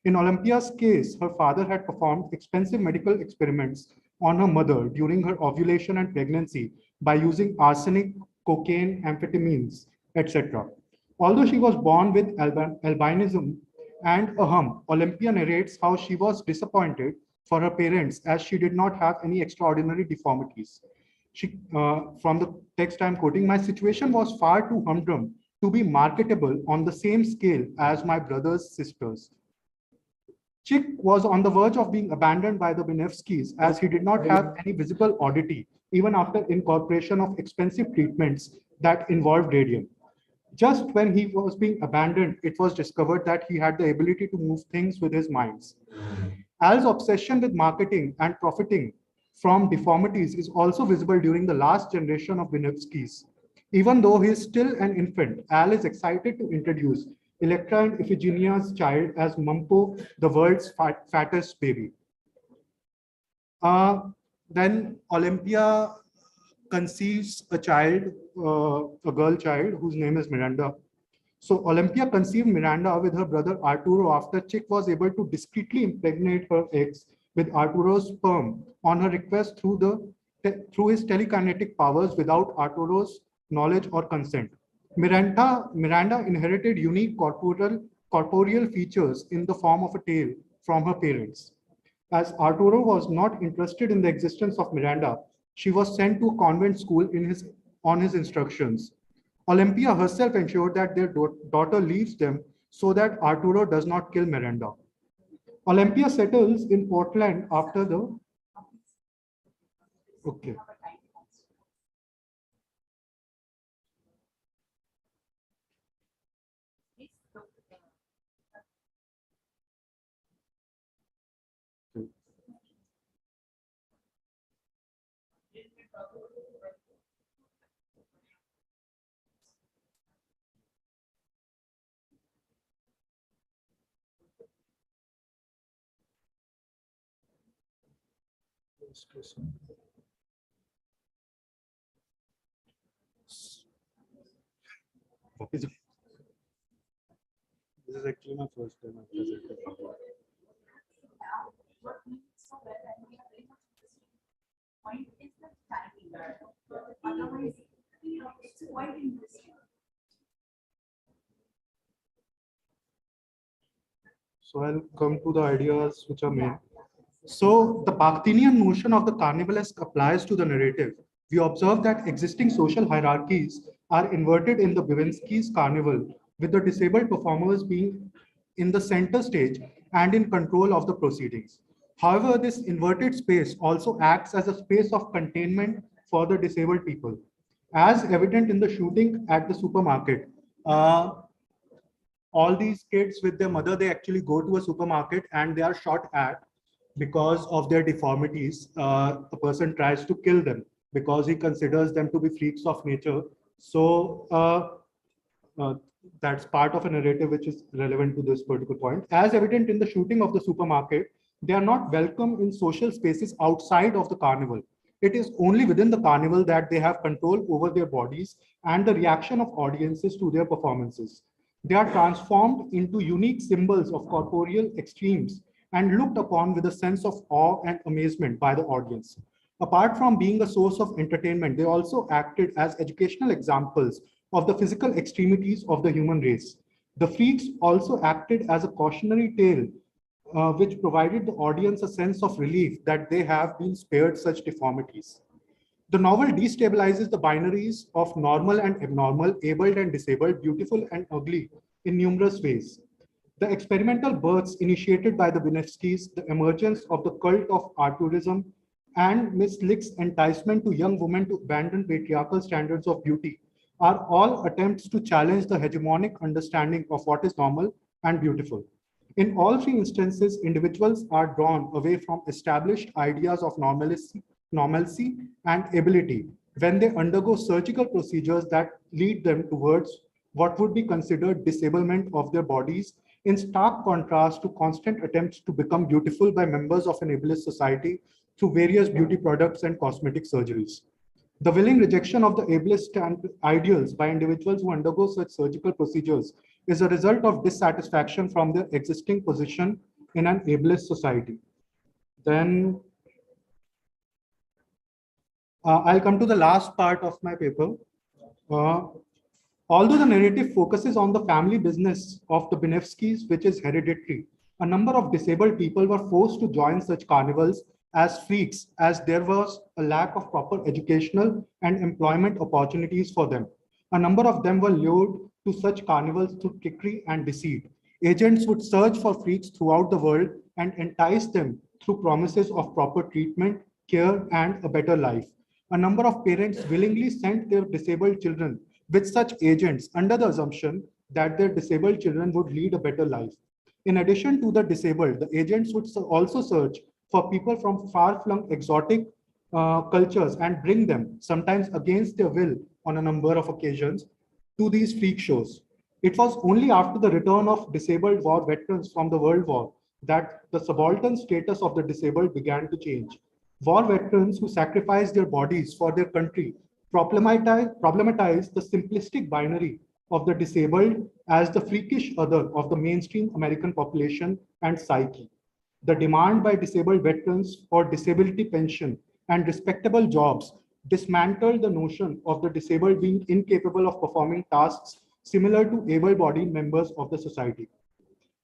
In Olympia's case, her father had performed expensive medical experiments on her mother during her ovulation and pregnancy by using arsenic, cocaine, amphetamines, etc. Although she was born with albinism and a hump, Olympia narrates how she was disappointed for her parents as she did not have any extraordinary deformities. From the text I'm quoting, "My situation was far too humdrum to be marketable on the same scale as my brother's sisters." Chick was on the verge of being abandoned by the Benevskis as he did not have any visible oddity, even after incorporation of expensive treatments that involved radium. Just when he was being abandoned, it was discovered that he had the ability to move things with his minds. Al's obsession with marketing and profiting from deformities is also visible during the last generation of Benevskis. Even though he is still an infant, Al is excited to introduce Electra and Iphigenia's child as Mumpo, the world's fattest baby. Then Olympia conceives a child, a girl child, whose name is Miranda. So Olympia conceived Miranda with her brother Arturo after Chick was able to discreetly impregnate her eggs with Arturo's sperm on her request through his telekinetic powers without Arturo's knowledge or consent. Miranda inherited unique corporeal features in the form of a tail from her parents. As Arturo was not interested in the existence of Miranda, she was sent to a convent school on his instructions. Olympia herself ensured that their daughter leaves them so that Arturo does not kill Miranda. Olympia settles in Portland after the... Okay. This is actually my first time I presented. Point is the timing. Otherwise, it's quite interesting. So I'll come to the ideas which are main. So the Bakhtinian notion of the carnivalesque applies to the narrative. We observe that existing social hierarchies are inverted in the Bivinsky's carnival, with the disabled performers being in the center stage and in control of the proceedings. However, this inverted space also acts as a space of containment for the disabled people. As evident in the shooting at the supermarket, all these kids with their mother, they actually go to a supermarket and they are shot at because of their deformities. A person tries to kill them because he considers them to be freaks of nature. So that's part of a narrative which is relevant to this particular point. As evident in the shooting of the supermarket, they are not welcome in social spaces outside of the carnival. It is only within the carnival that they have control over their bodies and the reaction of audiences to their performances. They are transformed into unique symbols of corporeal extremes and looked upon with a sense of awe and amazement by the audience. Apart from being a source of entertainment, they also acted as educational examples of the physical extremities of the human race. The freaks also acted as a cautionary tale, which provided the audience a sense of relief that they have been spared such deformities. The novel destabilizes the binaries of normal and abnormal, abled and disabled, beautiful and ugly in numerous ways. The experimental births initiated by the Winevskys, the emergence of the cult of Arturism, and Miss Lick's enticement to young women to abandon patriarchal standards of beauty are all attempts to challenge the hegemonic understanding of what is normal and beautiful. In all three instances, individuals are drawn away from established ideas of normalcy and ability when they undergo surgical procedures that lead them towards what would be considered disablement of their bodies, in stark contrast to constant attempts to become beautiful by members of an ableist society through various beauty products and cosmetic surgeries. The willing rejection of the ableist ideals by individuals who undergo such surgical procedures is a result of dissatisfaction from their existing position in an ableist society. Then I'll come to the last part of my paper. Although the narrative focuses on the family business of the Winevskys, which is hereditary, a number of disabled people were forced to join such carnivals as freaks, as there was a lack of proper educational and employment opportunities for them. A number of them were lured to such carnivals through trickery and deceit. Agents would search for freaks throughout the world and entice them through promises of proper treatment, care, and a better life. A number of parents willingly sent their disabled children with such agents under the assumption that their disabled children would lead a better life. In addition to the disabled, the agents would also search for people from far-flung exotic cultures and bring them, sometimes against their will on a number of occasions, to these freak shows. It was only after the return of disabled war veterans from the World War that the subaltern status of the disabled began to change. War veterans who sacrificed their bodies for their country problematized the simplistic binary of the disabled as the freakish other of the mainstream American population and psyche. The demand by disabled veterans for disability pension and respectable jobs dismantled the notion of the disabled being incapable of performing tasks similar to able-bodied members of the society.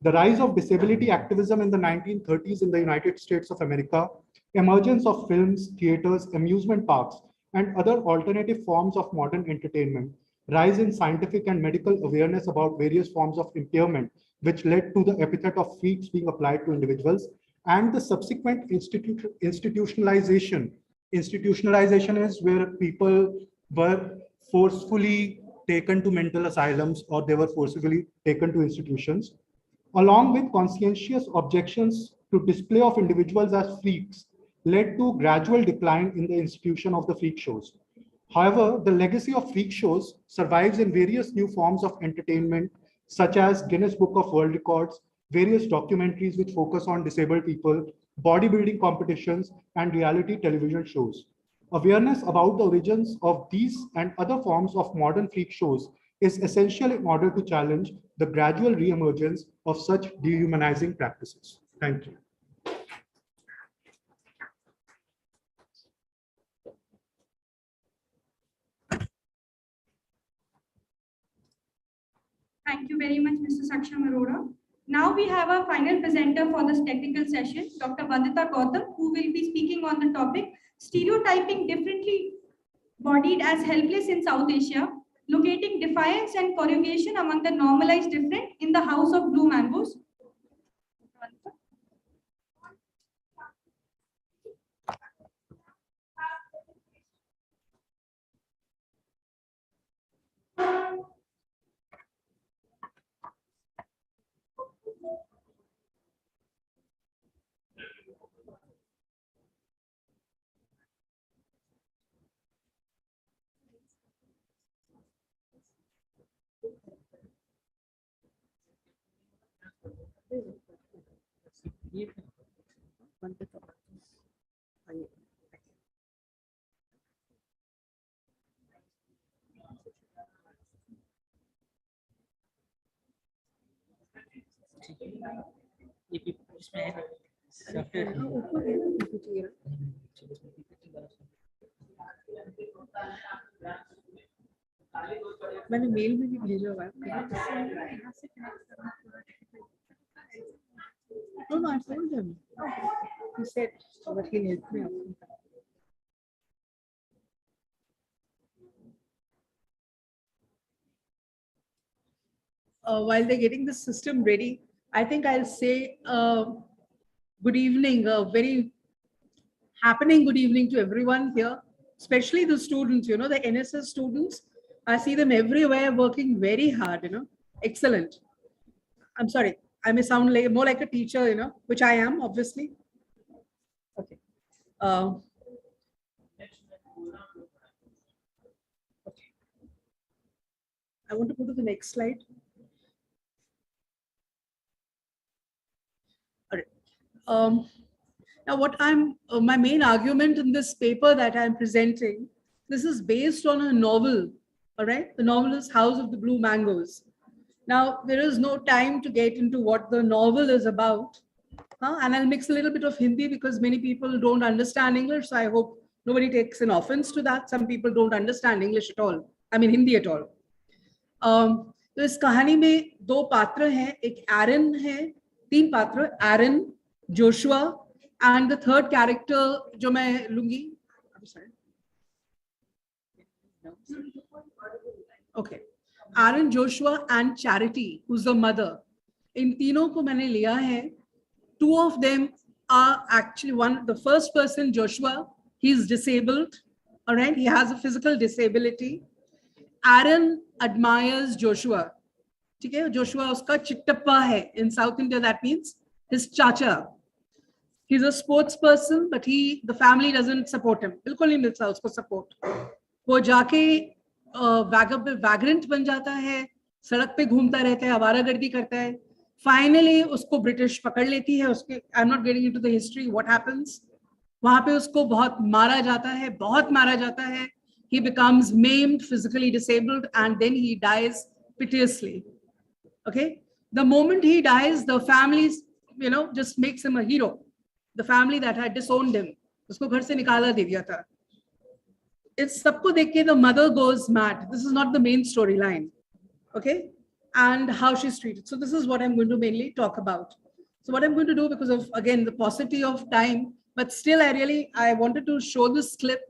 The rise of disability activism in the 1930s in the United States of America, emergence of films, theaters, amusement parks, and other alternative forms of modern entertainment, rise in scientific and medical awareness about various forms of impairment, which led to the epithet of freaks being applied to individuals, and the subsequent institutionalization. Institutionalization is where people were forcefully taken to mental asylums or they were forcibly taken to institutions, along with conscientious objections to display of individuals as freaks, led to gradual decline in the institution of the freak shows. However, the legacy of freak shows survives in various new forms of entertainment, such as Guinness Book of World Records, various documentaries which focus on disabled people, bodybuilding competitions, and reality television shows. Awareness about the origins of these and other forms of modern freak shows is essential in order to challenge the gradual re-emergence of such dehumanizing practices. Thank you. Thank you very much, Mr. Saksham Arora. Now we have our final presenter for this technical session, Dr. Vandita Gautam, who will be speaking on the topic stereotyping differently bodied as helpless in South Asia, locating defiance and corrugation among the normalized different in the House of Blue Mangoes. मैंने mail में भी भेजा हुआ है No, I told him. He said that he'll help me out. While they're getting the system ready, I think I'll say good evening, a very happening good evening to everyone here, especially the students, you know, the NSS students. I see them everywhere working very hard, you know, excellent. I'm sorry, I may sound like more like a teacher, you know, which I am, obviously. Okay. Okay. I want to go to the next slide. All right. Now, what my main argument in this paper that I'm presenting, this is based on a novel, all right? The novel is House of the Blue Mangoes. Now, there is no time to get into what the novel is about. And I'll mix a little bit of Hindi because many people don't understand English. So I hope nobody takes an offense to that. Some people don't understand English at all. I mean, Hindi at all. तो इस कहानी में दो पात्र हैं, एक एरन है, तीन पात्र, एरन, Joshua, and the third character जो मैं लूंगी, okay, Aaron, Joshua and Charity, who's the mother. इन तीनों को मैंने लिया है. Two of them are actually the first person, Joshua, he's disabled, all right, he has a physical disability. Aaron admires Joshua. ठीक है, Joshua उसका चिट्टप्पा है. In South India, that means his chacha. He's a sports person, but the family doesn't support him. बिल्कुल नहीं मिलता उसको support. वो जाके vagrant बन जाता है, सड़क पे घूमता रहता है, आवारागर्दी करता है. Finally, उसको ब्रिटिश पकड़ लेती है. उसके I'm not getting into the history. What happens? वहाँ पे उसको बहुत मारा जाता है, बहुत मारा जाता है. He becomes maimed, physically disabled, and then he dies piteously. Okay? The moment he dies, the family, you know, just makes him a hero. The family that had disowned him, उसको घर से निकाला दे दिया था. It's सबको देख के the mother goes mad. This is not the main storyline. Okay? And how she's treated. So this is what I'm going to mainly talk about. So what I'm going to do, because of, again, the paucity of time, but still I wanted to show this clip.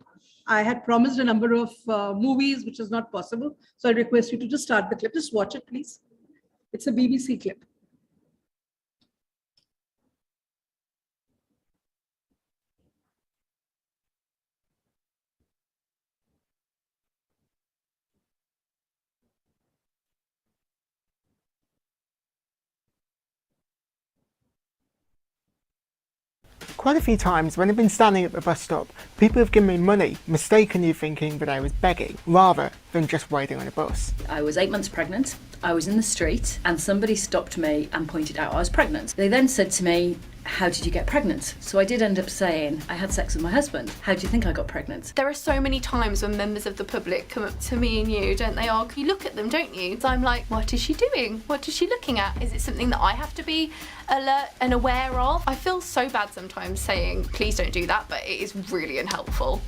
I had promised a number of movies, which is not possible. So I request you to just start the clip. Just watch it, please. It's a BBC clip. Quite a few times when I've been standing at the bus stop, people have given me money, mistakenly thinking that I was begging, rather than just waiting on a bus. I was 8 months pregnant, I was in the street, and somebody stopped me and pointed out I was pregnant. They then said to me, "How did you get pregnant?" So I did end up saying, "I had sex with my husband. How do you think I got pregnant?" There are so many times when members of the public come up to me and you, don't they? Oh, you look at them, don't you? So I'm like, what is she doing? What is she looking at? Is it something that I have to be alert and aware of? I feel so bad sometimes saying, please don't do that, but it is really unhelpful.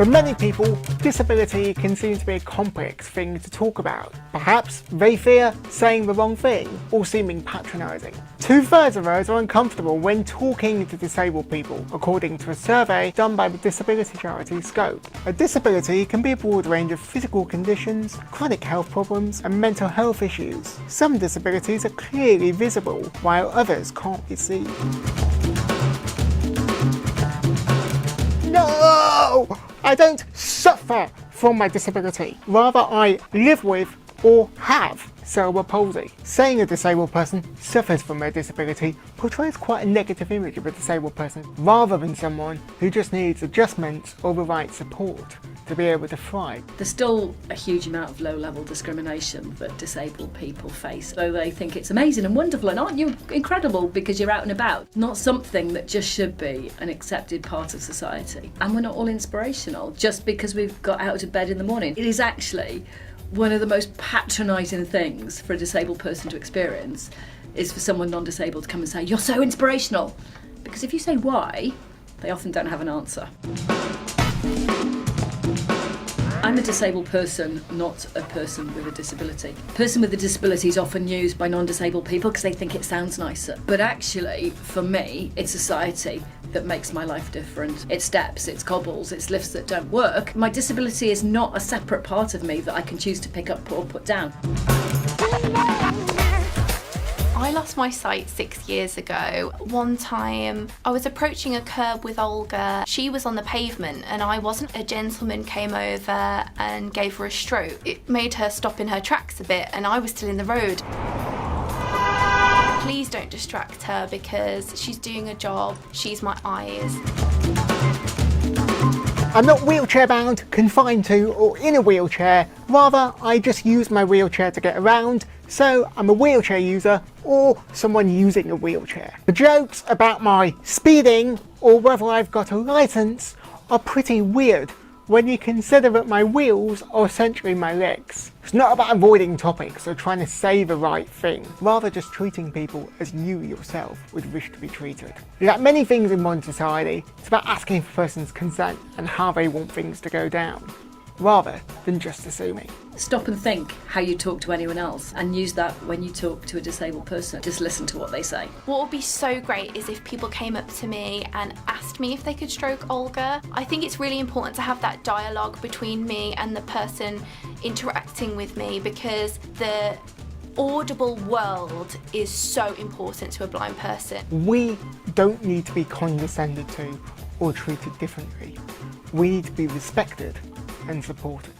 For many people, disability can seem to be a complex thing to talk about. Perhaps they fear saying the wrong thing or seeming patronising. 2/3 of us are uncomfortable when talking to disabled people, according to a survey done by the disability charity Scope. A disability can be a broad range of physical conditions, chronic health problems, and mental health issues. Some disabilities are clearly visible, while others can't be seen. No! I don't suffer from my disability. Rather, I live with or have cerebral palsy. Saying a disabled person suffers from their disability portrays quite a negative image of a disabled person, rather than someone who just needs adjustments or the right support to be able to thrive. There's still a huge amount of low-level discrimination that disabled people face. So they think it's amazing and wonderful, and aren't you incredible because you're out and about? Not something that just should be an accepted part of society. And we're not all inspirational just because we've got out of bed in the morning. It is actually one of the most patronising things for a disabled person to experience is for someone non-disabled to come and say, "You're so inspirational." Because if you say why, they often don't have an answer. I'm a disabled person, not a person with a disability. Person with a disability is often used by non-disabled people because they think it sounds nicer. But actually, for me, it's society that makes my life different. It's steps, it's cobbles, it's lifts that don't work. My disability is not a separate part of me that I can choose to pick up or put down. I lost my sight 6 years ago. One time I was approaching a curb with Olga. She was on the pavement and I wasn't. A gentleman came over and gave her a stroke. It made her stop in her tracks a bit and I was still in the road. Please don't distract her because she's doing a job. She's my eyes. I'm not wheelchair bound, confined to, or in a wheelchair. Rather, I just use my wheelchair to get around, so I'm a wheelchair user or someone using a wheelchair. The jokes about my speeding or whether I've got a licence are pretty weird when you consider that my wheels are essentially my legs. It's not about avoiding topics or trying to say the right thing, rather just treating people as you yourself would wish to be treated. Like many things in modern society, it's about asking for a person's consent and how they want things to go down, rather than just assuming. Stop and think how you talk to anyone else and use that when you talk to a disabled person. Just listen to what they say. What would be so great is if people came up to me and asked me if they could stroke Olga. I think it's really important to have that dialogue between me and the person interacting with me because the audible world is so important to a blind person. We don't need to be condescended to or treated differently. We need to be respected and supported.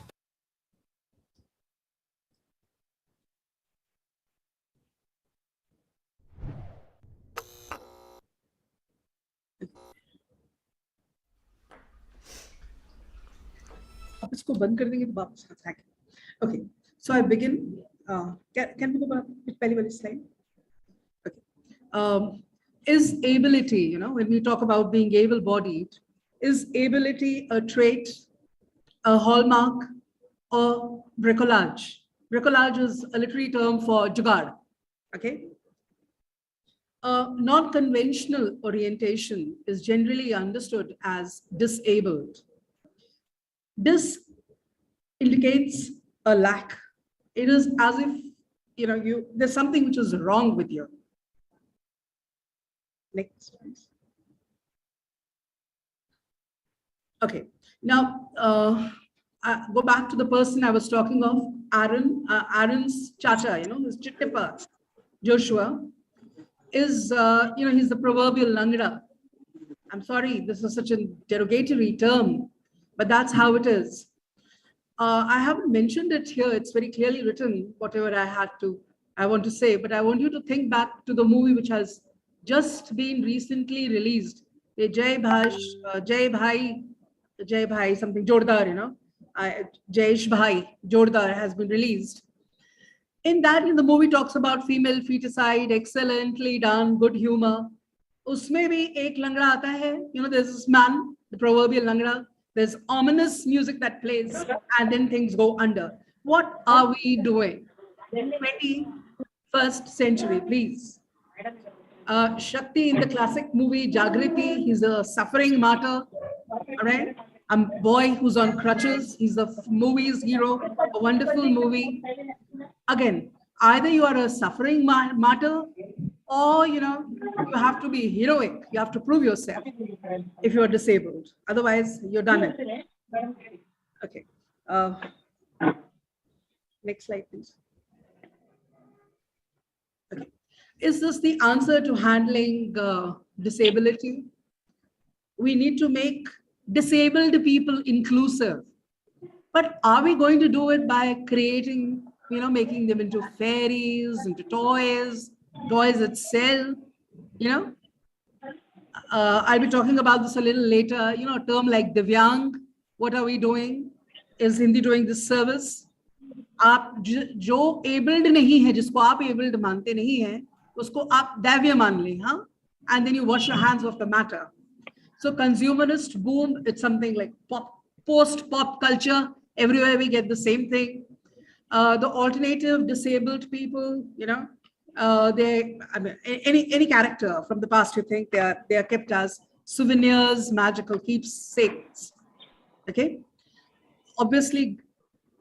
इसको बंद कर देंगे तो वापस thank you. Okay, so I begin. Can we go back to पहली वाली slide? Okay. Is ability, when we talk about being able-bodied, is ability a trait, a hallmark, or bricolage? Bricolage is a literary term for jugaad. Okay. Non-conventional orientation is generally understood as disabled. This indicates a lack. It is as if there's something which is wrong with you. Next, please. Okay. Now, I go back to the person I was talking of, Aaron. Aaron's chacha, this chittippa, Joshua, is he's the proverbial langda. I'm sorry, this is such a derogatory term. But that's how it is. I haven't mentioned it here. It's very clearly written, whatever I want to say, but I want you to think back to the movie which has just been recently released. Jai Bhai, something, Jordar, Jayesh Bhai, Jordar has been released. In the movie talks about female feticide, excellently done, good humor. Usme bhi ek langda aata hai. There's this man, the proverbial langda. There's ominous music that plays and then things go under. What are we doing? 21st century, please. Shakti in the classic movie Jagriti, he's a suffering martyr. All right. A boy who's on crutches. He's the movie's hero, a wonderful movie. Again, either you are a suffering martyr, or you have to be heroic. You have to prove yourself if you are disabled. Otherwise, you're done it. Okay. Next slide, please. Okay. Is this the answer to handling disability? We need to make disabled people inclusive. But are we going to do it by creating, making them into fairies, into toys that sell, I'll be talking about this a little later, a term like Divyang. What are we doing? Is Hindi doing this service? आप जो abled नहीं है, जिसको आप abled मानते नहीं हैं, उसको आप दैव्य मान लें, हाँ? And then you wash your hands of the matter. So consumerist boom, it's something like post-pop culture. Everywhere we get the same thing. The alternative disabled people, any character from the past, you think they are kept as souvenirs, magical keepsakes. Okay. Obviously,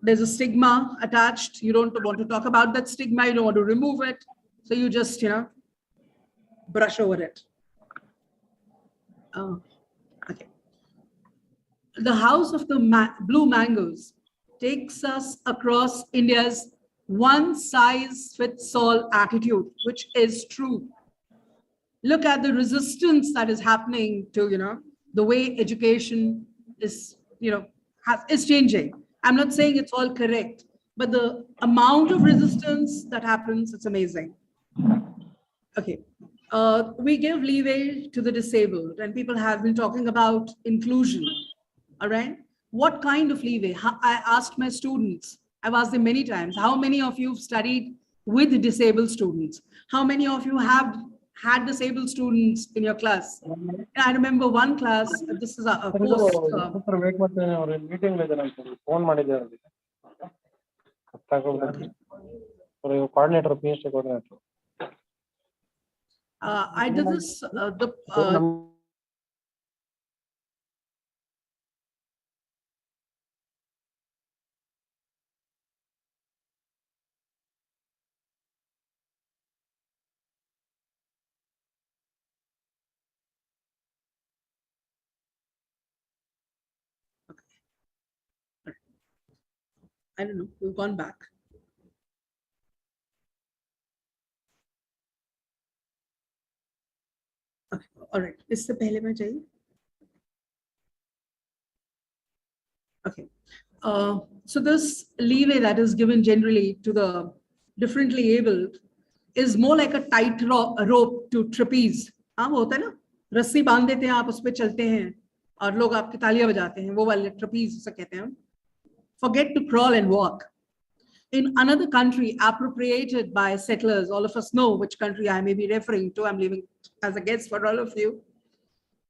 there's a stigma attached. You don't want to talk about that stigma. You don't want to remove it. So you just, brush over it. Okay. The House of the Blue Mangoes takes us across India's one-size-fits-all attitude, which is true. Look at the resistance that is happening to, the way education is, is changing. I'm not saying it's all correct, but the amount of resistance that happens, it's amazing. Okay. We give leeway to the disabled, and people have been talking about inclusion. All right. What kind of leeway? I asked my students, I've asked them many times, how many of you have studied with disabled students? How many of you have had disabled students in your class? And I remember one class, this is a post. I did this, I don't know, we've gone back. Okay. All right. इससे पहले मैं चाहिए. Okay. So this leeway that is given generally to the differently abled is more like a tight rope to trapeze. हाँ वो होता है ना, रस्सी बांध देते हैं, आप उस पे चलते हैं और लोग आपकी तालियां बजाते हैं, वो वाले trapeze से कहते हैं. Forget to crawl and walk. In another country appropriated by settlers, all of us know which country I may be referring to. I'm leaving as a guest for all of you.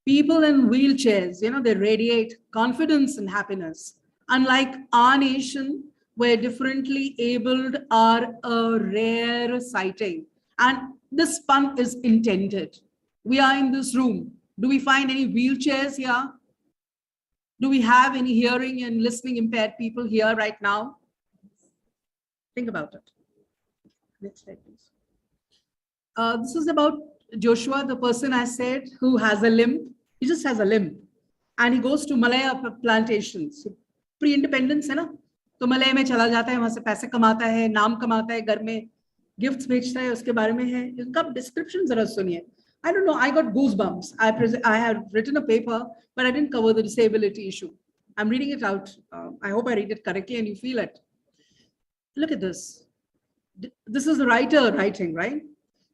People in wheelchairs, they radiate confidence and happiness. Unlike our nation, where differently abled are a rare sighting. And this pun is intended. We are in this room. Do we find any wheelchairs here? Do we have any hearing and listening impaired people here right now? Think about it. Next slide, please. This is about Joshua, the person I said who has a limp. He just has a limp, and he goes to Malaya plantations. Pre-independence है ना, तो Malay में चला जाता है, वहां से पैसे कमाता है, नाम कमाता है, घर में गिफ्ट्स बेचता है, उसके बारे में है. इनका डिस्क्रिप्शन जरा सुनिए. I don't know, I got goosebumps. I had written a paper, but I didn't cover the disability issue. I'm reading it out. I hope I read it correctly and you feel it. Look at this. This is the writer writing, right?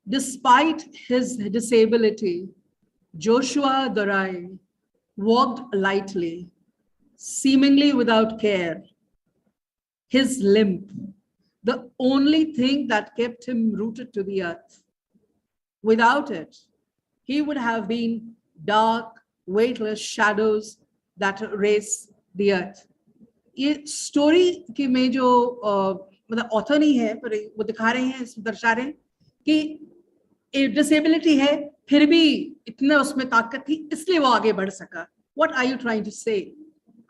Despite his disability, Joshua Dorai walked lightly, seemingly without care. His limp, the only thing that kept him rooted to the earth. Without it, he would have been dark, weightless shadows that race the earth. ये story की में जो मतलब author नहीं है, पर वो दिखा रहे हैं, दर्शा रहे हैं कि डिसेबिलिटी है, फिर भी इतना उसमें ताकत थी, इसलिए वो आगे बढ़ सका. What are you trying to say?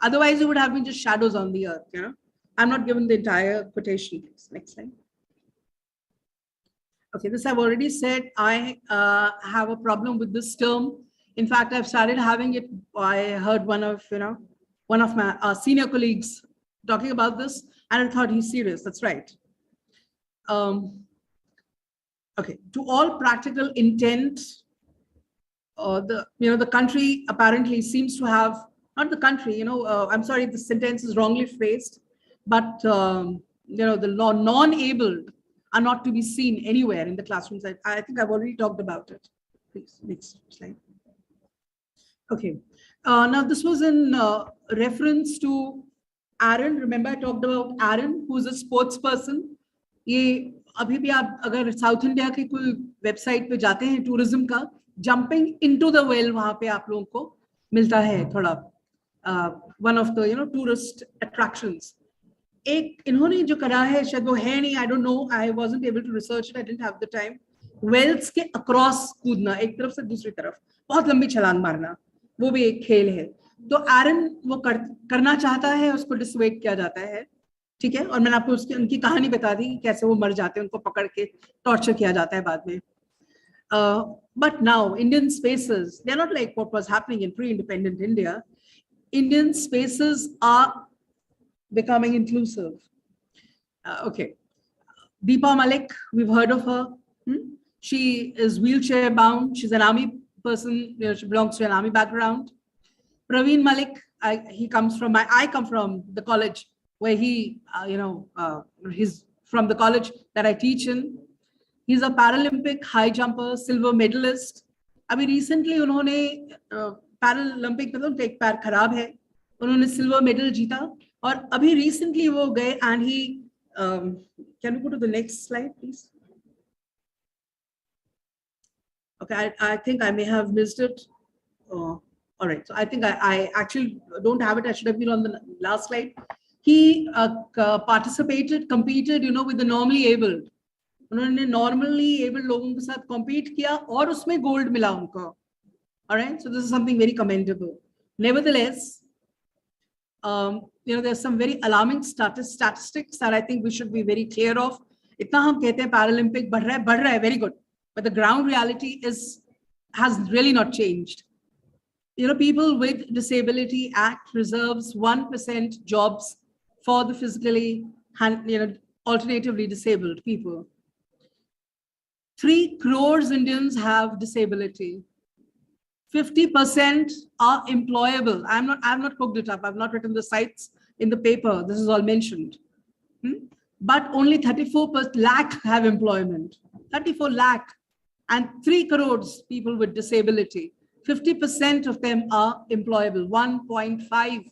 Otherwise, it would have been just shadows on the earth. I'm not given the entire quotation, please. Next slide. Okay, this I've already said. I have a problem with this term. In fact, I've started having it. I heard one of my senior colleagues talking about this, and I thought he's serious. That's right. Okay, to all practical intent, the country apparently seems to have, not the country. I'm sorry, the sentence is wrongly phrased, but the non-abled are not to be seen anywhere in the classrooms. I think I've already talked about it. Please, next slide. Okay. Now this was in reference to Aaron. Remember, I talked about Aaron, who's a sports person. ये अभी भी आप अगर south India की कोई website पे जाते हैं टूरिज्म का, जंपिंग इनटू द वेल वहां पे आप लोगों को मिलता है थोड़ा one of the tourist attractions. एक इन्होंने जो करा है, शायद वो है नहीं, I don't know, I wasn't able to research it, I didn't have the time. Wells के अक्रॉस कूदना, एक तरफ से दूसरी तरफ बहुत लंबी छलांग मारना, वो भी एक खेल है. तो एरन वो करना चाहता है, उसको डिसवेट किया जाता है. ठीक है, और मैंने आपको उनकी कहानी बता दी कि कैसे वो मर जाते हैं, उनको पकड़ के टॉर्चर किया जाता है बाद में. But now Indian spaces, they're not like what was happening in pre-independent India. Indian spaces are becoming inclusive. Okay. Deepa Malik, we've heard of her. She is wheelchair bound. She's an army person. She belongs to an army background. Praveen Malik, I come from the college where he's from the college that I teach in. He's a Paralympic high jumper, silver medalist. अभी recently उन्होंने Paralympic में तो एक पैर खराब है, उन्होंने silver medal जीता, और अभी recently वो गए and he can we go to the next slide please? Okay, I think I may have missed it. All right, so I think I actually don't have it. I should have been on the last slide. He competed, with the normally abled. उन्होंने normally able लोगों के साथ compete किया और उसमें gold मिला उनको. All right, so this is something very commendable. Nevertheless, there's some very alarming statistics that I think we should be very clear of. इतना हम कहते हैं Paralympic बढ़ रहा है, very good, but the ground reality has really not changed. People with Disability Act reserves 1% jobs for the physically, alternatively disabled people. 3 crores Indians have disability. 50% are employable. I've not cooked it up. I've not written the sites in the paper. This is all mentioned. But only 34 lakh have employment. 34 lakh and 3 crores people with disability. 50% of them are employable. 1.5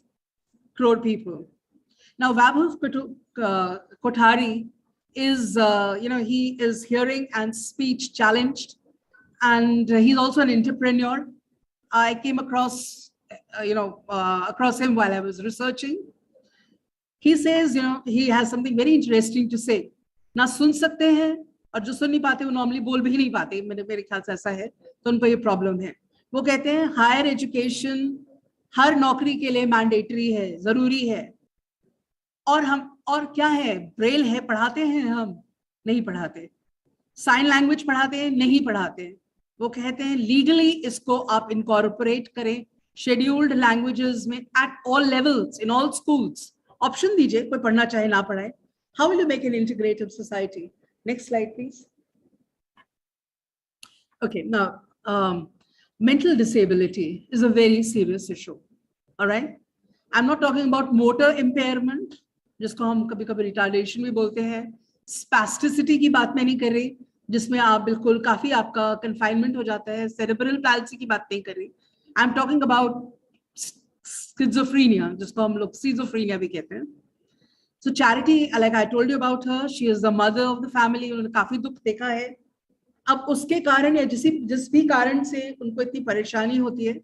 crore people. Now, Vaibhav Kothari is, he is hearing and speech challenged, and he's also an entrepreneur. I came across, across him while I was researching. He says, he has something very interesting to say. ना सुन सकते हैं, और जो सुन नहीं पाते वो normally बोल भी नहीं पाते. मेरे ख्याल से ऐसा है, तो उनको ये problem है. वो कहते हैं हायर एजुकेशन हर नौकरी के लिए मैंडेटरी है, जरूरी है, और क्या है, ब्रेल है, पढ़ाते हैं हम? नहीं पढ़ाते. साइन लैंग्वेज पढ़ाते हैं? नहीं पढ़ाते. वो कहते हैं लीगली इसको आप इनकॉर्पोरेट करें शेड्यूल्ड लैंग्वेजेस में at all levels in all schools. Option दीजिए, कोई पढ़ना चाहे ना पढ़ाए. How will you make an integrative society? Next slide please. Okay, now mental disability is a very serious issue. All right, I'm not talking about motor impairment, जिसको हम कभी-कभी retardation भी बोलते हैं. Spasticity की बात मैं नहीं कर रही, जिसमें आप बिल्कुल काफी आपका confinement हो जाता है. Cerebral palsy की बात नहीं कर रही. I'm talking about schizophrenia, जिसको हम लोग schizophrenia भी कहते हैं. So Charity, like I told you about her, she is the mother of the family. उन्होंने काफी दुख देखा है. अब उसके कारण या जिस भी कारण से उनको इतनी परेशानी होती है,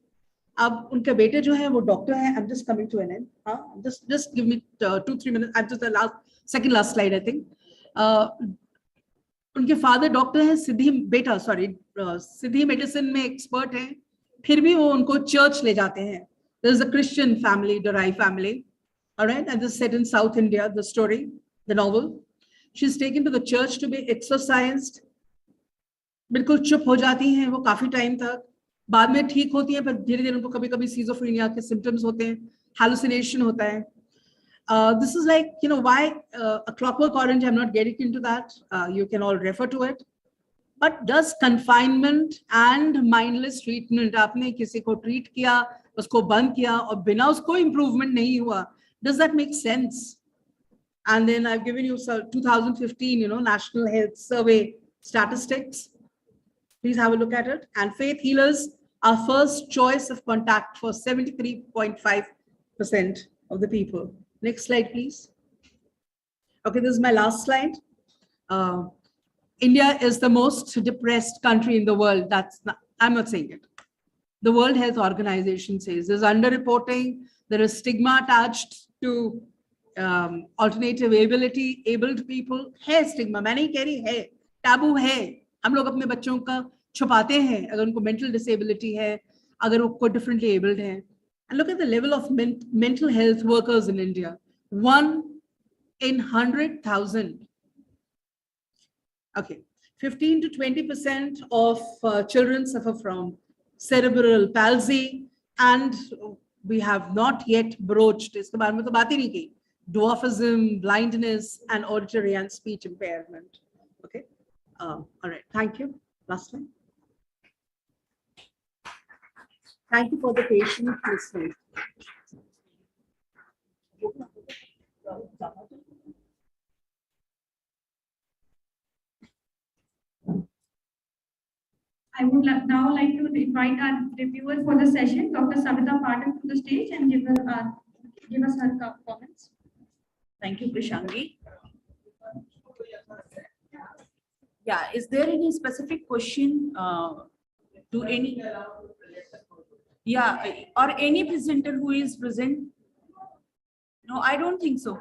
अब उनके बेटे जो है वो डॉक्टर है. I'm just coming to an end. Just give me 2-3 minutes. I'm just the second last slide, I think. उनके फादर डॉक्टर है, सिद्धि मेडिसिन में एक्सपर्ट है. फिर भी वो उनको चर्च ले जाते हैं There's a Christian family, the Rai family. All right. And this is set in South India, the story, the novel. She's taken to the church to be exorcised. बिल्कुल चुप हो जाती हैं वो काफी टाइम तक, बाद में ठीक होती हैं, पर धीरे धीरे उनको कभी कभी सीजोफ्रेनिया के सिम्टम्स होते हैं, hallucination होता है. This is like, you know, why A Clockwork Orange, I'm not getting into that. You can all refer to it. But does confinement and mindless treatment, आपने किसी को treat किया, उसको बंद किया और बिना उसको improvement नहीं हुआ, does that make sense? And then I've given you 2015, you know, National Health Survey statistics. Please have a look at it. And faith healers are first choice of contact for 73.5% of the people. Next slide, please. Okay, this is my last slide. India is the most depressed country in the world. I'm not saying it. The World Health Organization says there's underreporting, there is stigma attached to alternative ability, abled people. है stigma, मैं नहीं कह रही है, taboo है. हम लोग अपने बच्चों का छुपाते हैं अगर उनको mental disability है, अगर वो कोई differently abled है. And look at the level of mental health workers in India. 1 in 100,000. Okay, 15 to 20% of children suffer from cerebral palsy, and we have not yet broached, इसके बारे में तो बात ही नहीं की, dwarfism, blindness, and auditory and speech impairment. Okay, all right, thank you. Last one. Thank you for the patient listening. I would now like to invite our reviewer for the session, Dr. Savita Patil, to the stage and give us her comments. Thank you, Krishangi. Yeah, is there any specific question to any? Yeah, or any presenter who is present? No, I don't think so.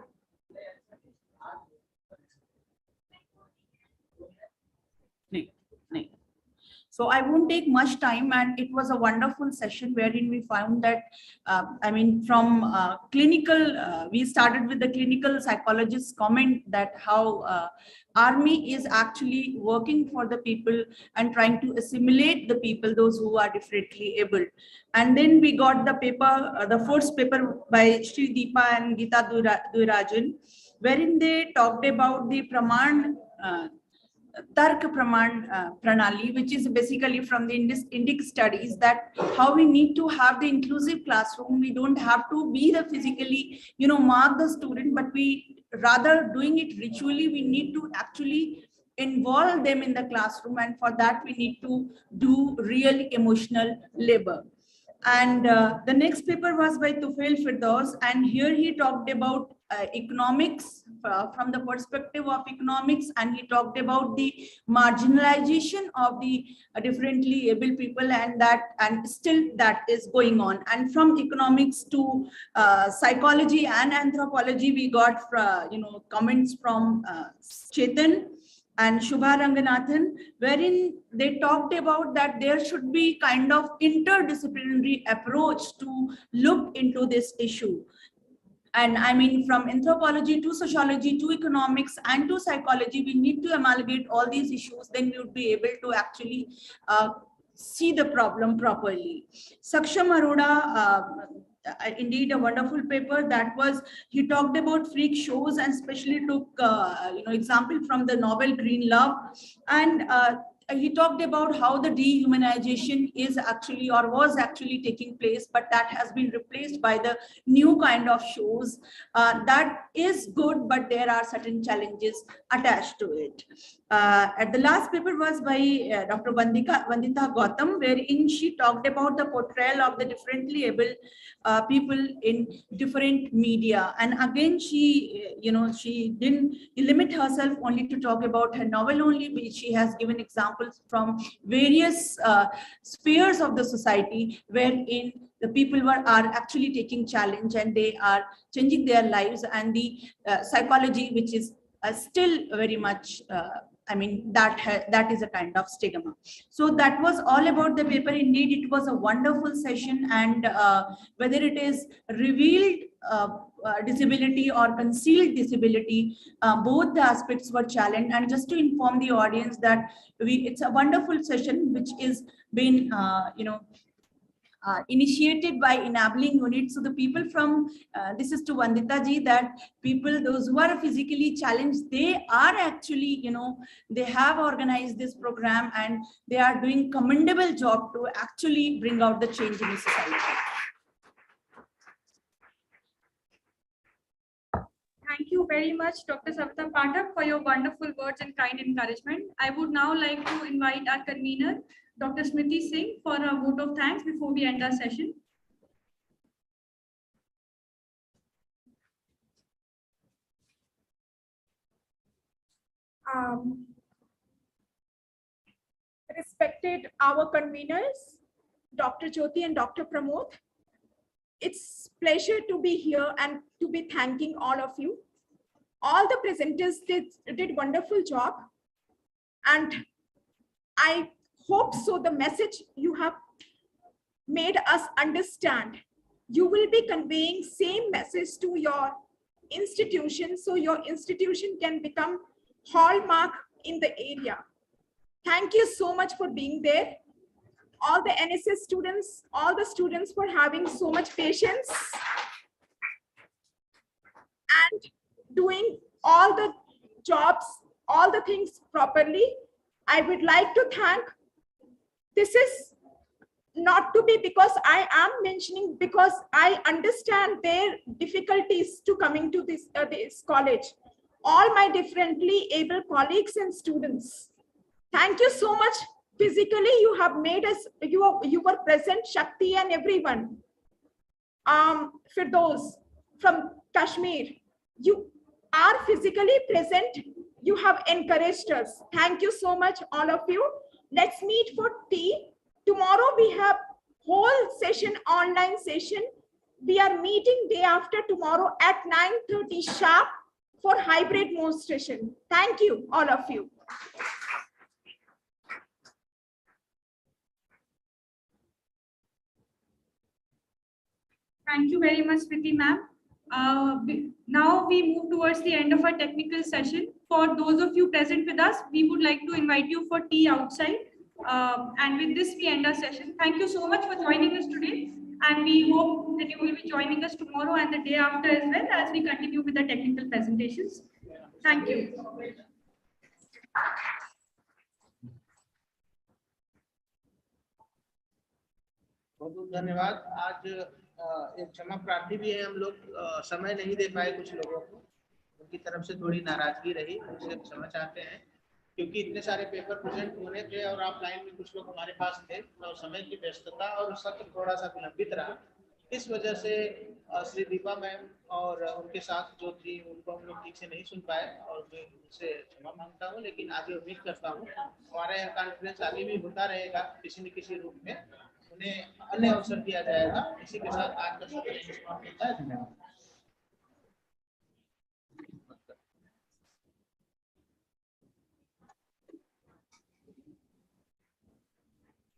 So I won't take much time, and it was a wonderful session wherein we found that, I mean, from clinical, we started with the clinical psychologist's comment that how army is actually working for the people and trying to assimilate the people, those who are differently able. And then we got the paper, the first paper by Sri Deepa and Geeta Duirajan, wherein they talked about the Praman, Tark Praman Pranali, which is basically from the Indic studies, that how we need to have the inclusive classroom. We don't have to be the physically, you know, mark the student, but we rather doing it ritually. We need to actually involve them in the classroom, and for that we need to do real emotional labor. And the next paper was by Tufail Firdaus, and here he talked about economics from the perspective of economics, and he talked about the marginalization of the differently able people, and still that is going on. And from economics to psychology and anthropology, we got comments from Chetan and Shubha Ranganathan, wherein they talked about that there should be kind of interdisciplinary approach to look into this issue. And I mean, from anthropology to sociology to economics and to psychology, we need to amalgamate all these issues, then we would be able to actually see the problem properly. Saksham Arora, indeed a wonderful paper. That was, he talked about freak shows and especially took example from the novel Green Love, and he talked about how the dehumanization is actually or was actually taking place, but that has been replaced by the new kind of shows. That is good, but there are certain challenges attached to it. At the last paper was by Dr. Vandita Gautam, wherein she talked about the portrayal of the differently able people in different media. And again, she didn't limit herself only to talk about her novel only, but she has given examples from various spheres of the society wherein the people are actually taking challenge and they are changing their lives, and the psychology, which is still very much I mean, that is a kind of stigma. So that was all about the paper. Indeed, it was a wonderful session, and whether it is revealed disability or concealed disability, both the aspects were challenged. And just to inform the audience that it's a wonderful session which is been initiated by enabling unit. So the people from this is to Vandita ji, that people, those who are physically challenged, they are actually, they have organized this program and they are doing commendable job to actually bring out the change in the society. Thank you very much, Dr. Savita Pathak, for your wonderful words and kind encouragement. I would now like to invite our convener, Dr. Smriti Singh, for a vote of thanks before we end our session. Respected our conveners, Dr. Jyoti and Dr. Pramod, it's pleasure to be here and to be thanking all of you. All the presenters did wonderful job, and I hope so the message you have made us understand, you will be conveying same message to your institution, so your institution can become hallmark in the area. Thank you so much for being there. All the NSS students, all the students for having so much patience and doing all the jobs, all the things properly. I would like to thank, this is not to be because I am mentioning, because I understand their difficulties to coming to this college. All my differently able colleagues and students, thank you so much. Physically, you have made us, you were present, Shakti and everyone. Firdaus from Kashmir, you are physically present. You have encouraged us. Thank you so much, all of you. Let's meet for tea. Tomorrow we have whole session, online session. We are meeting day after tomorrow at 9:30 sharp for hybrid demonstration. Thank you, all of you. Thank you very much, Smriti ma'am. Now we move towards the end of our technical session. For those of you present with us, we would like to invite you for tea outside. And with this, we end our session. Thank you so much for joining us today. And we hope that you will be joining us tomorrow and the day after as well, as we continue with the technical presentations. Thank you. बहुत बहुत धन्यवाद। आज एक क्षमा प्रार्थी भी है, हम लोग समय नहीं दे पाए कुछ लोगों को, उनकी तरफ से थोड़ी नाराजगी रही, उनसे क्षमा चाहते हैं क्योंकि इतने सारे पेपर प्रेजेंट होने थे और ऑफलाइन में कुछ लोग हमारे पास थे और समय की व्यस्तता और सत्र थोड़ा सा विलंबित रहा। इस वजह से श्री दीपा मैम और उनके साथ जो थी उनको हम लोग ठीक से नहीं सुन पाए और मैं उनसे क्षमा मांगता हूँ, लेकिन आगे उम्मीद करता हूँ हमारा यह कॉन्फ्रेंस आगे भी होता रहेगा किसी न किसी रूप में, उन्हें अन्य अवसर दिया जाएगा। इसी के साथ आज का सत्र समाप्त होता है। धन्यवाद।